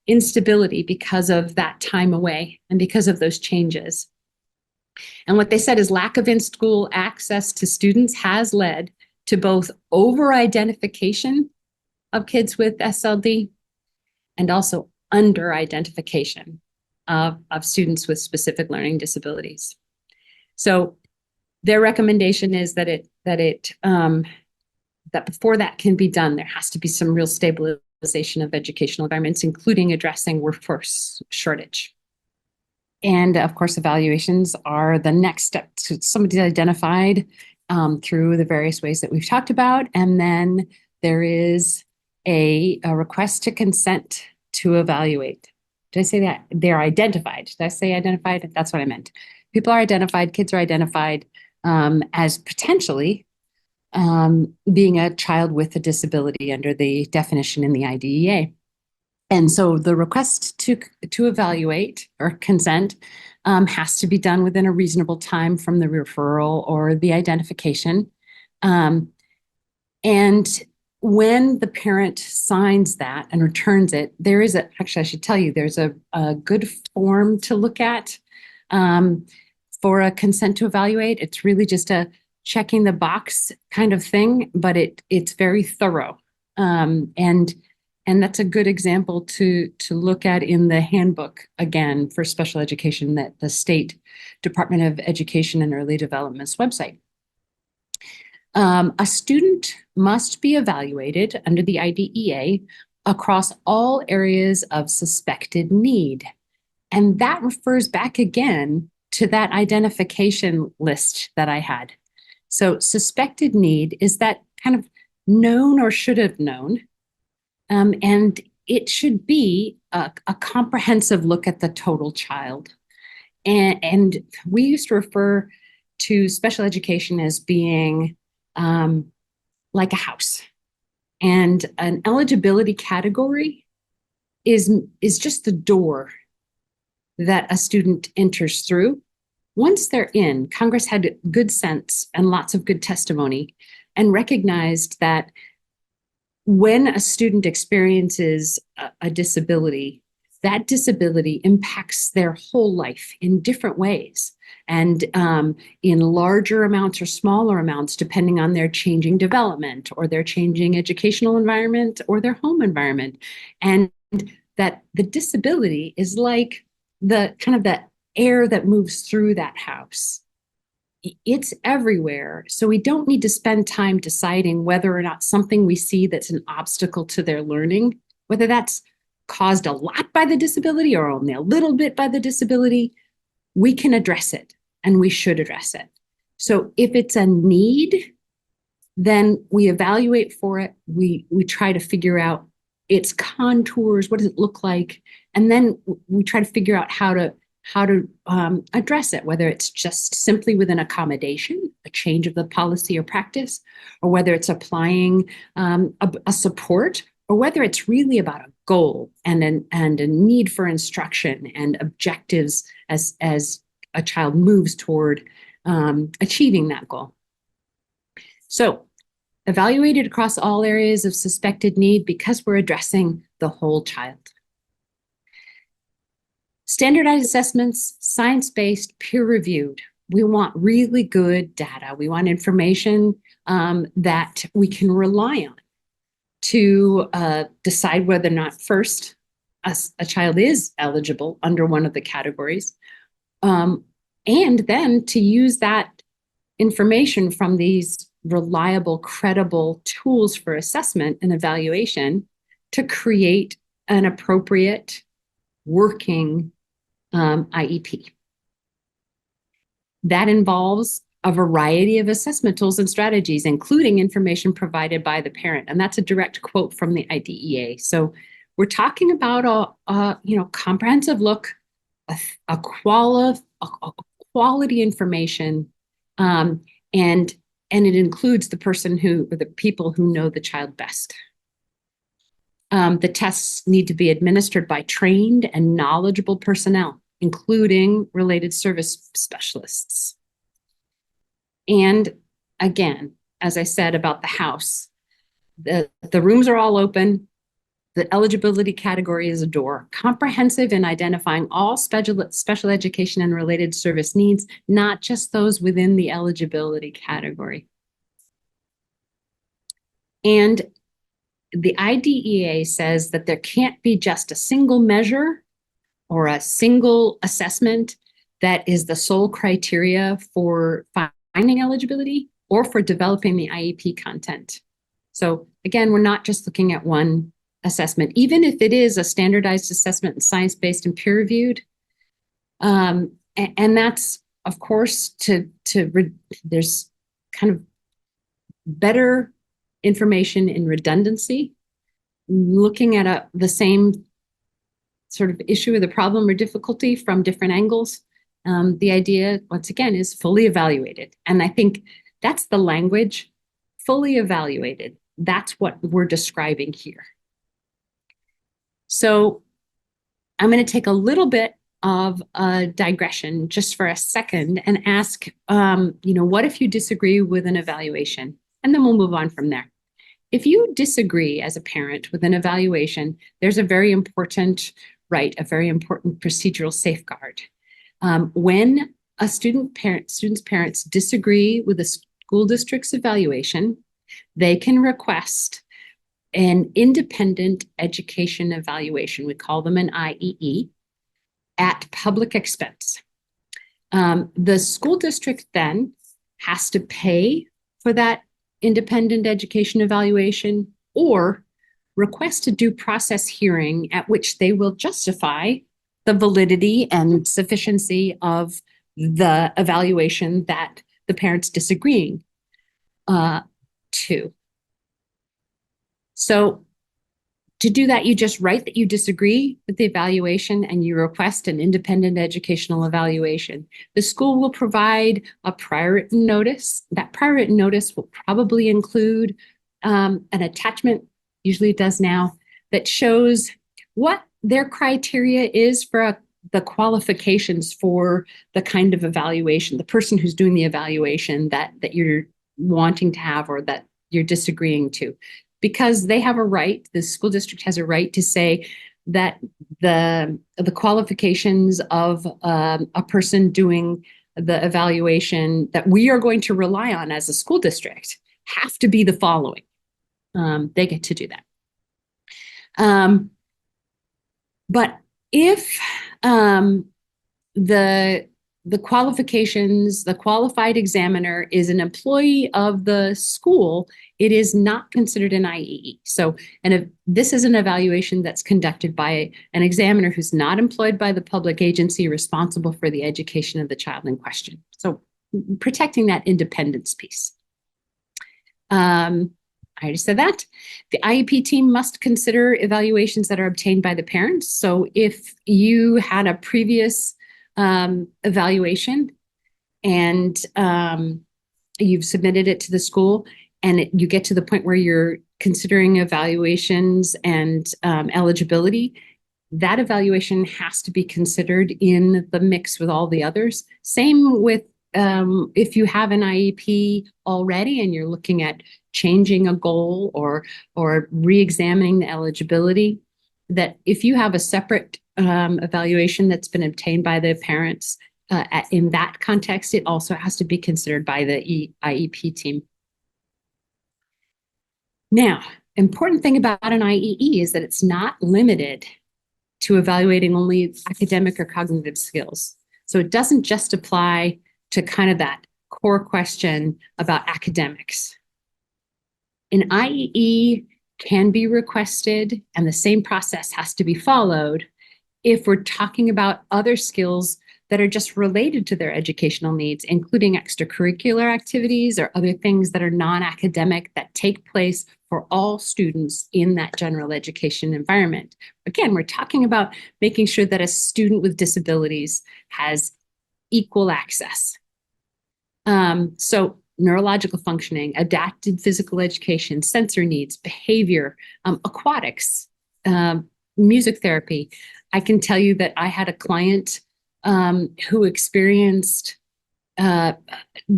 S1: instability because of that time away and because of those changes. And what they said is lack of in-school access to students has led to both over-identification of kids with SLD and also under-identification of students with specific learning disabilities. So their recommendation is that before that can be done, there has to be some real stability of educational environments, including addressing workforce shortage. And of course, evaluations are the next step to somebody's identified through the various ways that we've talked about. And then there is a request to consent to evaluate. Did I say that? They're identified. Did I say identified? That's what I meant. People are identified, kids are identified as potentially being a child with a disability under the definition in the IDEA. And so the request to evaluate or consent has to be done within a reasonable time from the referral or the identification. And when the parent signs that and returns it, there is actually, I should tell you, there's a good form to look at for a consent to evaluate. It's really just a checking the box kind of thing, but it's very thorough. And that's a good example to look at in the handbook, again, for special education, that the State Department of Education and Early Development's website. A student must be evaluated under the IDEA across all areas of suspected need. And that refers back again to that identification list that I had. So suspected need is that kind of known or should have known. And it should be a comprehensive look at the total child. And we used to refer to special education as being like a house. And an eligibility category is just the door that a student enters through. Once they're in, Congress had good sense and lots of good testimony and recognized that when a student experiences a disability, that disability impacts their whole life in different ways and in larger amounts or smaller amounts, depending on their changing development or their changing educational environment or their home environment. And that the disability is like the kind of the air that moves through that house. It's everywhere. So we don't need to spend time deciding whether or not something we see that's an obstacle to their learning, whether that's caused a lot by the disability or only a little bit by the disability, we can address it and we should address it. So if it's a need, then we evaluate for it. We try to figure out its contours, what does it look like? And then we try to figure out how to address it, whether it's just simply with an accommodation, a change of the policy or practice, or whether it's applying a support, or whether it's really about a goal and a need for instruction and objectives as a child moves toward achieving that goal. So evaluated across all areas of suspected need because we're addressing the whole child. Standardized assessments, science-based, peer-reviewed. We want really good data. We want information that we can rely on to decide whether or not first a child is eligible under one of the categories, and then to use that information from these reliable, credible tools for assessment and evaluation to create an appropriate working IEP. That involves a variety of assessment tools and strategies, including information provided by the parent. And that's a direct quote from the IDEA. So we're talking about a comprehensive look, a quality information, and it includes the people who know the child best. The tests need to be administered by trained and knowledgeable personnel, including related service specialists. And again, as I said about the house, the rooms are all open. The eligibility category is a door, comprehensive in identifying all special education and related service needs, not just those within the eligibility category. And the IDEA says that there can't be just a single measure or a single assessment that is the sole criteria for finding eligibility or for developing the IEP content. So again, we're not just looking at one assessment, even if it is a standardized assessment and science-based and peer-reviewed. And that's, of course, there's kind of better information in redundancy, looking at the same sort of issue or the problem or difficulty from different angles. The idea, once again, is fully evaluated. And I think that's the language, fully evaluated. That's what we're describing here. So I'm going to take a little bit of a digression just for a second and ask, what if you disagree with an evaluation? And then we'll move on from there. If you disagree as a parent with an evaluation, there's a very important right, a very important procedural safeguard. When a student's parents disagree with a school district's evaluation, they can request an independent education evaluation. We call them an IEE at public expense. The school district then has to pay for that independent education evaluation or request a due process hearing at which they will justify the validity and sufficiency of the evaluation that the parent's disagreeing to. So to do that, you just write that you disagree with the evaluation and you request an independent educational evaluation. The school will provide a prior written notice. That prior written notice will probably include an attachment, usually it does now, that shows what their criteria is for the qualifications for the kind of evaluation, the person who's doing the evaluation that you're wanting to have or that you're disagreeing to. Because they have a right, the school district has a right to say that the qualifications of a person doing the evaluation that we are going to rely on as a school district have to be the following. They get to do that. But if the qualifications, the qualified examiner is an employee of the school, it is not considered an IEE. So, and if this is an evaluation that's conducted by an examiner who's not employed by the public agency responsible for the education of the child in question. So protecting that independence piece. I already said that. The IEP team must consider evaluations that are obtained by the parents. So if you had a previous evaluation and you've submitted it to the school and you get to the point where you're considering evaluations and eligibility, that evaluation has to be considered in the mix with all the others. Same with if you have an IEP already and you're looking at changing a goal or re-examining the eligibility, that if you have a separate evaluation that's been obtained by the parents in that context, it also has to be considered by the IEP team. Now, important thing about an IEE is that it's not limited to evaluating only academic or cognitive skills. So it doesn't just apply to kind of that core question about academics. An IEE can be requested and the same process has to be followed if we're talking about other skills that are just related to their educational needs, including extracurricular activities or other things that are non-academic that take place for all students in that general education environment. Again, we're talking about making sure that a student with disabilities has equal access. So neurological functioning, adapted physical education, sensory needs, behavior, aquatics, music therapy. I can tell you that I had a client who experienced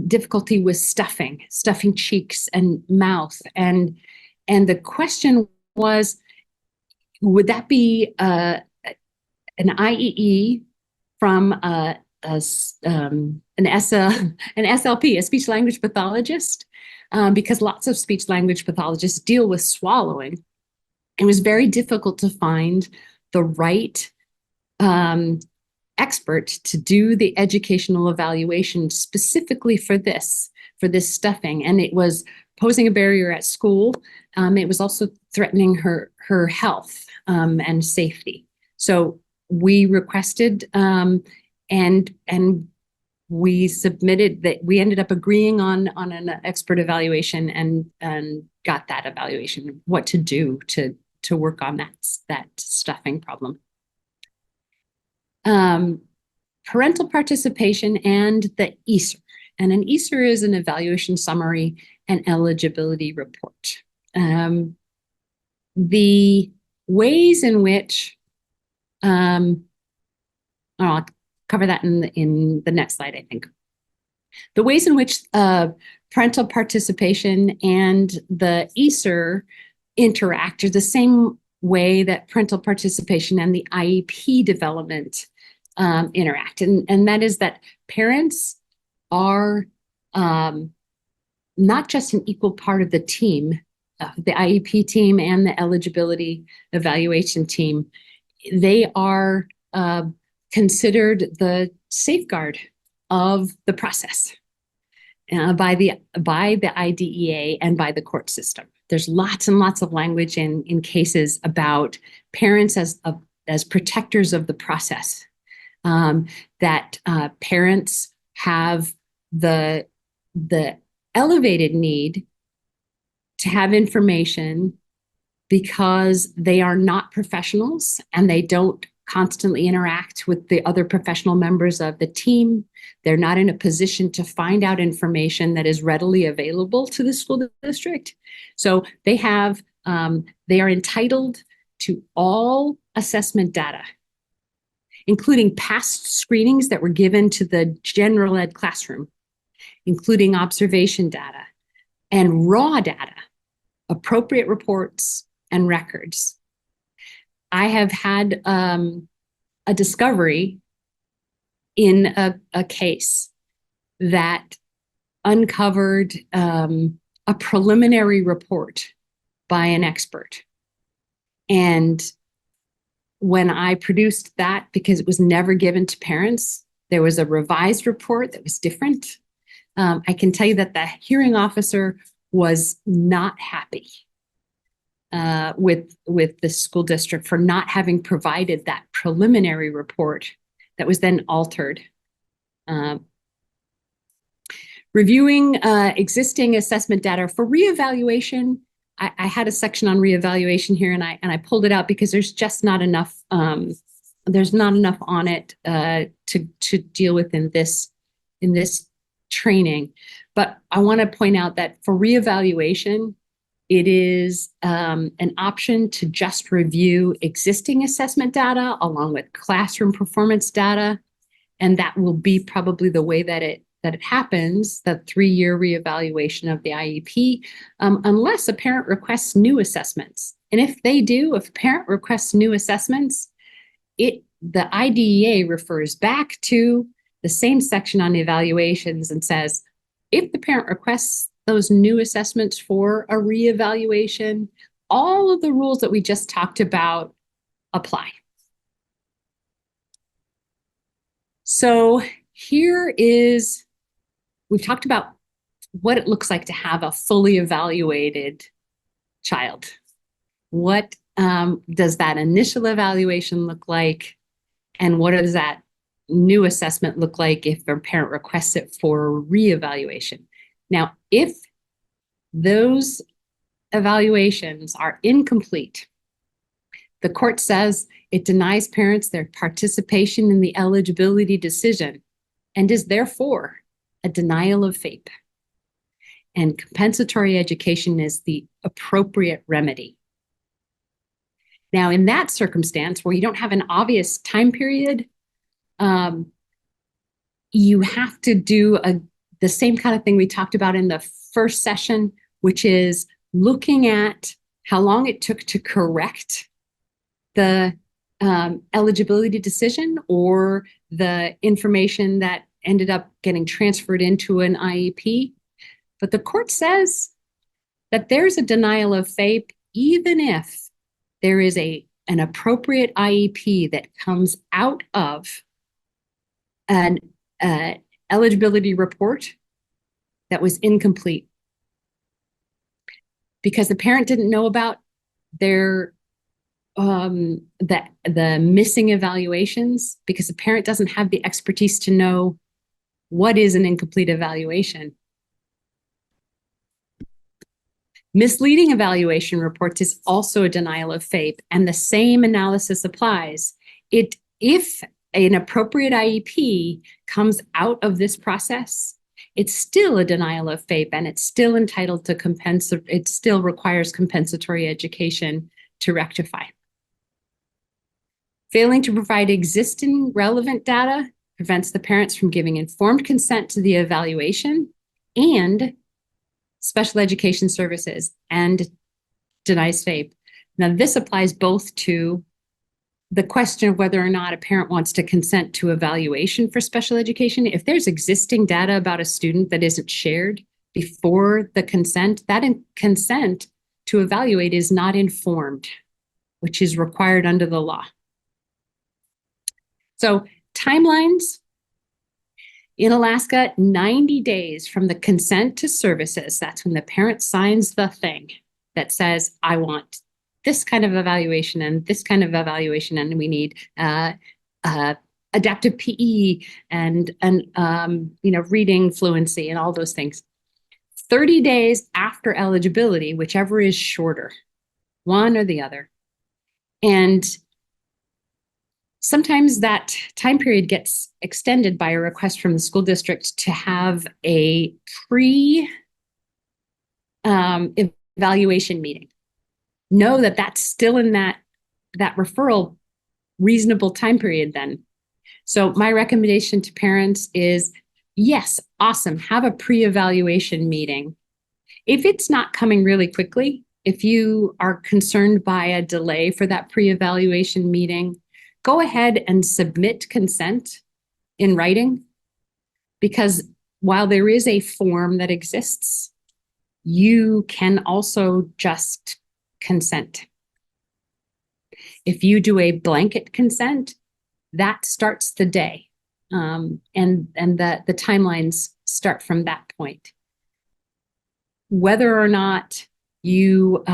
S1: difficulty with stuffing cheeks and mouth. And the question was, would that be an IEE from an SLP, a speech language pathologist? Because lots of speech language pathologists deal with swallowing. It was very difficult to find the right expert to do the educational evaluation specifically for this stuffing. And it was posing a barrier at school. It was also threatening her health and safety. So we requested and we submitted that. We ended up agreeing on an expert evaluation and got that evaluation, what to do to work on that stuffing problem. Parental participation and the ESER. And an ESER is an evaluation summary and eligibility report. The ways in which, I'll cover that in the next slide, I think. The ways in which parental participation and the ESER interact are the same way that parental participation and the IEP development interact. And that is that parents are not just an equal part of the team, the IEP team and the eligibility evaluation team. They are considered the safeguard of the process by the IDEA and by the court system. There's lots and lots of language in cases about parents as protectors of the process. That parents have the elevated need to have information because they are not professionals and they don't constantly interact with the other professional members of the team. They're not in a position to find out information that is readily available to the school district. So they are entitled to all assessment data, including past screenings that were given to the general ed classroom, including observation data and raw data, appropriate reports and records. I have had a discovery in a case that uncovered a preliminary report by an expert. And when I produced that, because it was never given to parents, there was a revised report that was different. I can tell you that the hearing officer was not happy with the school district for not having provided that preliminary report that was then altered. Reviewing existing assessment data for reevaluation. I had a section on reevaluation here, and I pulled it out because there's just not enough. There's not enough on it to deal with in this training. But I want to point out that for reevaluation, it is an option to just review existing assessment data along with classroom performance data, and that will be probably the way that it happens, the 3-year reevaluation of the IEP, unless a parent requests new assessments. And if they do, if a parent requests new assessments, the IDEA refers back to the same section on evaluations and says, if the parent requests those new assessments for a reevaluation, all of the rules that we just talked about apply. So here is, we've talked about what it looks like to have a fully evaluated child. What does that initial evaluation look like? And what does that new assessment look like if a parent requests it for reevaluation? Now, if those evaluations are incomplete, the court says it denies parents their participation in the eligibility decision and is therefore a denial of FAPE. And compensatory education is the appropriate remedy. Now, in that circumstance where you don't have an obvious time period, you have to do the same kind of thing we talked about in the first session, which is looking at how long it took to correct the eligibility decision or the information that ended up getting transferred into an IEP. But the court says that there's a denial of FAPE even if there is an appropriate IEP that comes out of an eligibility report that was incomplete. because the parent didn't know about their the missing evaluations, because the parent doesn't have the expertise to know what is an incomplete evaluation. Misleading evaluation reports is also a denial of FAPE, and the same analysis applies. If an appropriate IEP comes out of this process, it's still a denial of FAPE, and it's still entitled to it still requires compensatory education to rectify. Failing to provide existing relevant data prevents the parents from giving informed consent to the evaluation and special education services, and denies FAPE. Now, this applies both to the question of whether or not a parent wants to consent to evaluation for special education. If there's existing data about a student that isn't shared before the consent, that consent to evaluate is not informed, which is required under the law. So timelines. In Alaska, 90 days from the consent to services, that's when the parent signs the thing that says, I want this kind of evaluation and this kind of evaluation, and we need adaptive PE and reading fluency and all those things. 30 days after eligibility, whichever is shorter, one or the other. And sometimes that time period gets extended by a request from the school district to have a pre-evaluation meeting. Know that that's still in that referral reasonable time period then. So my recommendation to parents is, yes, awesome, have a pre-evaluation meeting. If it's not coming really quickly, if you are concerned by a delay for that pre-evaluation meeting, go ahead and submit consent in writing, because while there is a form that exists, you can also just consent. If you do a blanket consent, that starts the day, and the timelines start from that point. Whether or not you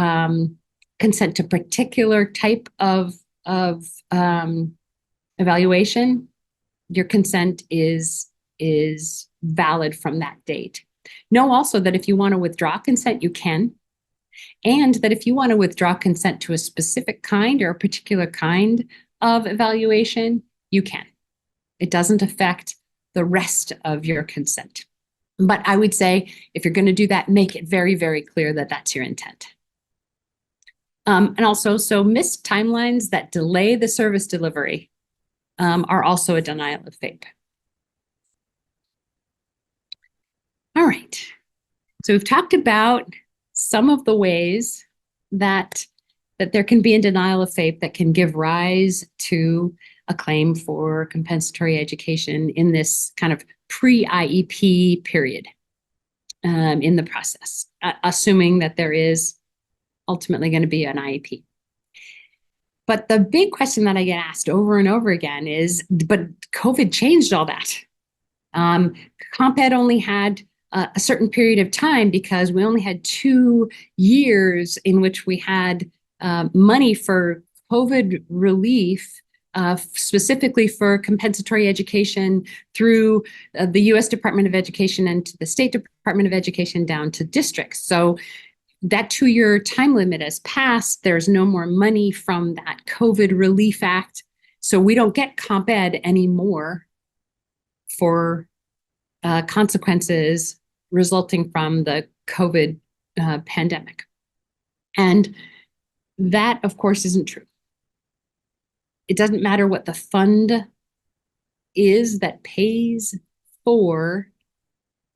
S1: consent to particular type of evaluation, your consent is valid from that date. Know also that if you want to withdraw consent, you can, and that if you want to withdraw consent to a specific kind or a particular kind of evaluation, you can. It doesn't affect the rest of your consent. But I would say if you're going to do that, make it very, very clear that that's your intent. And also, so missed timelines that delay the service delivery are also a denial of FAPE. All right. So we've talked about some of the ways that there can be a denial of FAPE that can give rise to a claim for compensatory education in this kind of pre-IEP period in the process, assuming that there is ultimately going to be an IEP. But the big question that I get asked over and over again is, but COVID changed all that. Comp Ed only had a certain period of time because we only had 2 years in which we had money for COVID relief, specifically for compensatory education through the U.S. Department of Education and to the State Department of Education down to districts. So that 2-year time limit has passed. There's no more money from that COVID Relief Act. So we don't get Comp Ed anymore for consequences resulting from the COVID pandemic. And that, of course, isn't true. It doesn't matter what the fund is that pays for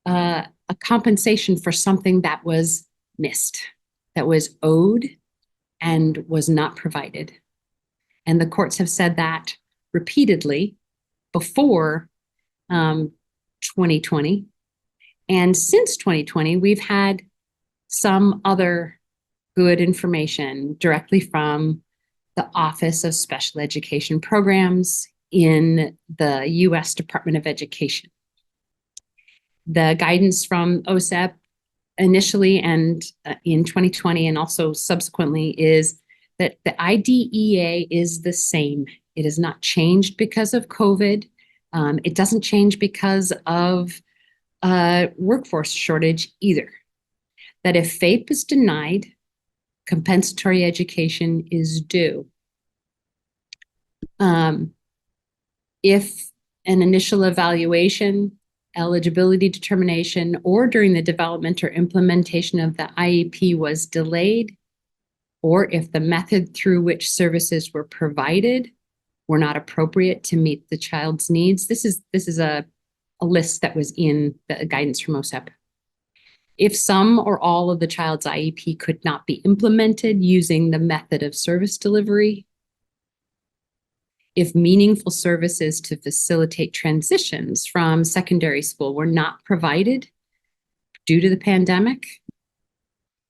S1: a compensation for something that was missed, that was owed and was not provided. And the courts have said that repeatedly before 2020. And since 2020, we've had some other good information directly from the Office of Special Education Programs in the U.S. Department of Education. The guidance from OSEP initially and in 2020 and also subsequently is that the IDEA is the same. It has not changed because of COVID. It doesn't change because of workforce shortage either. That if FAPE is denied, compensatory education is due. If an initial evaluation, eligibility determination, or during the development or implementation of the IEP was delayed, or if the method through which services were provided were not appropriate to meet the child's needs. This is a list that was in the guidance from OSEP. If some or all of the child's IEP could not be implemented using the method of service delivery, if meaningful services to facilitate transitions from secondary school were not provided due to the pandemic,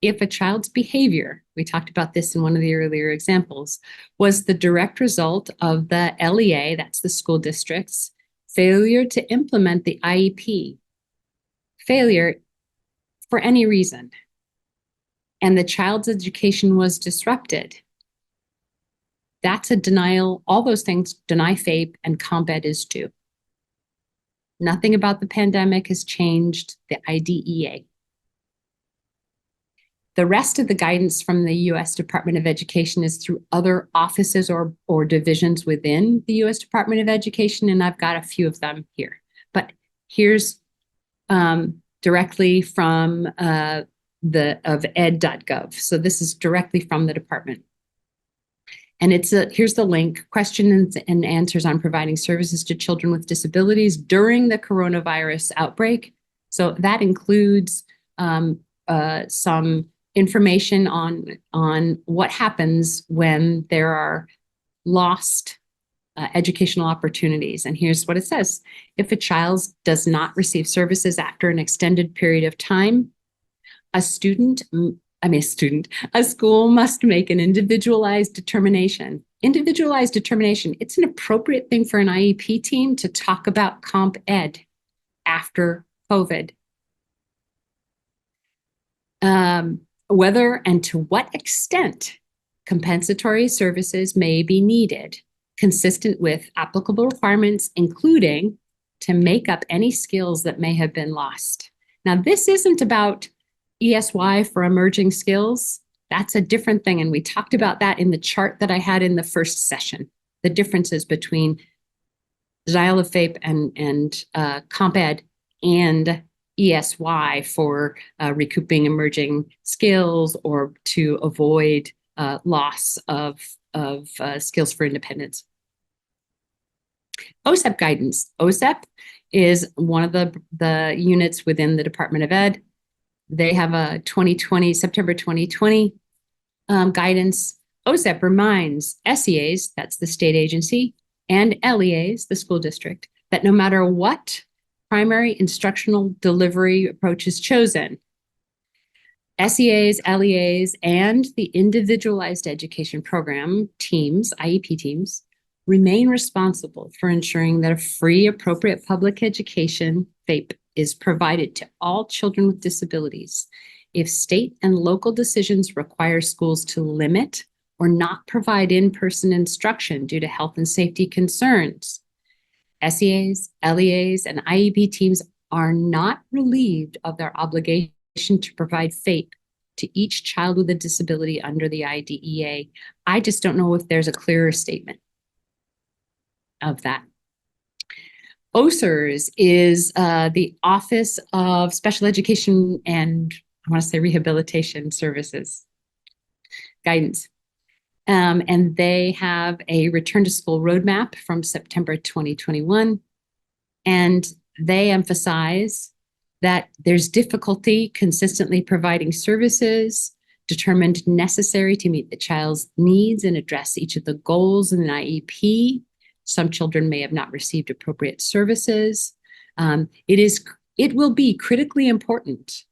S1: if a child's behavior, we talked about this in one of the earlier examples, was the direct result of the LEA, that's the school district's, failure to implement the IEP, failure for any reason, and the child's education was disrupted, that's a denial. All those things deny FAPE and comp ed is due. Nothing about the pandemic has changed the IDEA. The rest of the guidance from the U.S. Department of Education is through other offices or divisions within the U.S. Department of Education, and I've got a few of them here. But here's directly from of ed.gov. So this is directly from the department. And here's the link, questions and answers on providing services to children with disabilities during the coronavirus outbreak. So that includes some information on what happens when there are lost educational opportunities. And here's what it says. If a child does not receive services after an extended period of time, a school must make an individualized determination. Individualized determination, it's an appropriate thing for an IEP team to talk about comp ed after COVID. Whether and to what extent compensatory services may be needed, consistent with applicable requirements, including to make up any skills that may have been lost. Now, this isn't about ESY for emerging skills. That's a different thing. And we talked about that in the chart that I had in the first session, the differences between denial of FAPE and comp ed and ESY for recouping emerging skills or to avoid loss of skills for independence. OSEP guidance. OSEP is one of the units within the Department of Ed. They have a September 2020 guidance. OSEP reminds SEAs, that's the state agency, and LEAs, the school district, that no matter what primary instructional delivery approach is chosen, SEAs, LEAs, and the individualized education program teams, IEP teams, remain responsible for ensuring that a free, appropriate public education, FAPE, is provided to all children with disabilities. If state and local decisions require schools to limit or not provide in-person instruction due to health and safety concerns, SEAs, LEAs, and IEP teams are not relieved of their obligation to provide FAPE to each child with a disability under the IDEA. I just don't know if there's a clearer statement of that. OSERS is the Office of Special Education and I want to say Rehabilitation Services guidance. And they have a return to school roadmap from September 2021. And they emphasize that there's difficulty consistently providing services determined necessary to meet the child's needs and address each of the goals in an IEP. Some children may have not received appropriate services. It will be critically important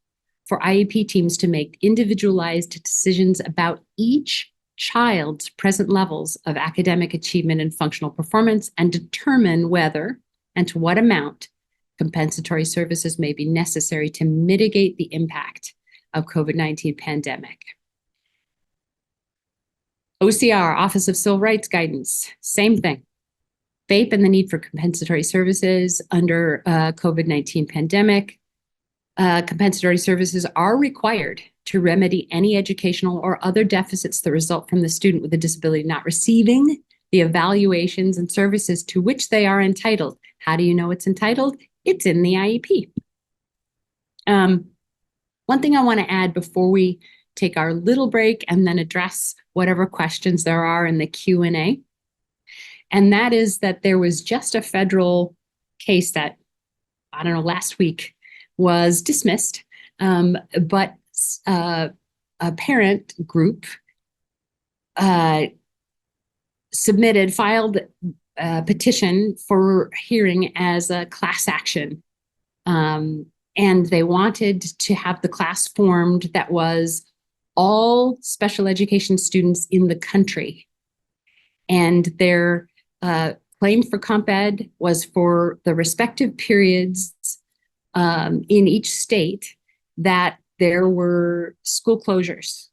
S1: for IEP teams to make individualized decisions about each child's present levels of academic achievement and functional performance and determine whether and to what amount compensatory services may be necessary to mitigate the impact of COVID-19 pandemic. OCR, Office of Civil Rights Guidance, same thing. FAPE and the need for compensatory services under COVID-19 pandemic. Compensatory services are required to remedy any educational or other deficits that result from the student with a disability not receiving the evaluations and services to which they are entitled. How do you know it's entitled? It's in the IEP. One thing I want to add before we take our little break and then address whatever questions there are in the Q&A. And that is that there was just a federal case that, I don't know, last week was dismissed, but a parent group filed a petition for hearing as a class action. And they wanted to have the class formed that was all special education students in the country. And their claim for Comp Ed was for the respective periods in each state that there were school closures.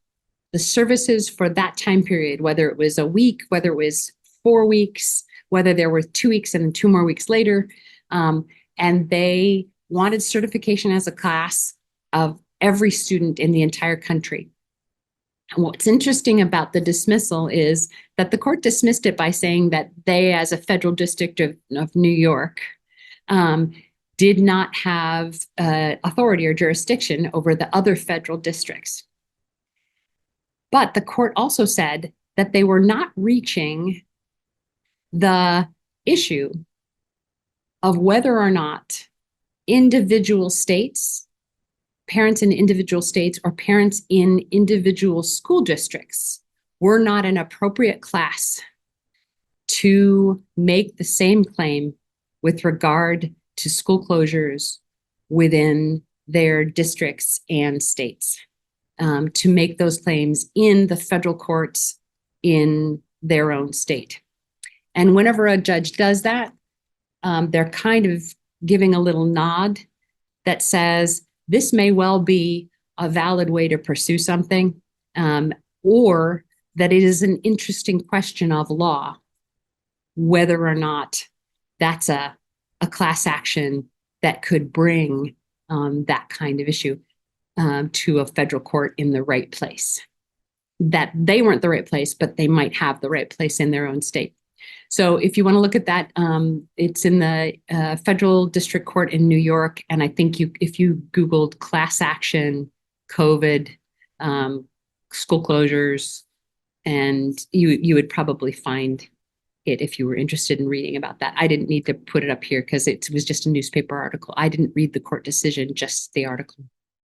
S1: The services for that time period, whether it was a week, whether it was 4 weeks, whether there were 2 weeks and 2 more weeks later, and they wanted certification as a class of every student in the entire country. And what's interesting about the dismissal is that the court dismissed it by saying that they, as a federal district of New York, did not have authority or jurisdiction over the other federal districts. But the court also said that they were not reaching the issue of whether or not individual states, parents in individual states or parents in individual school districts were not an appropriate class to make the same claim with regard to school closures within their districts and states, to make those claims in the federal courts in their own state. And whenever a judge does that, they're kind of giving a little nod that says, this may well be a valid way to pursue something, or that it is an interesting question of law, whether or not that's a class action that could bring that kind of issue to a federal court in the right place. That they weren't the right place, but they might have the right place in their own state. So if you want to look at that, it's in the federal district court in New York. And I think if you Googled class action, COVID, school closures, and you would probably find it if you were interested in reading about that. I didn't need to put it up here because it was just a newspaper article. I didn't read the court decision, just the article.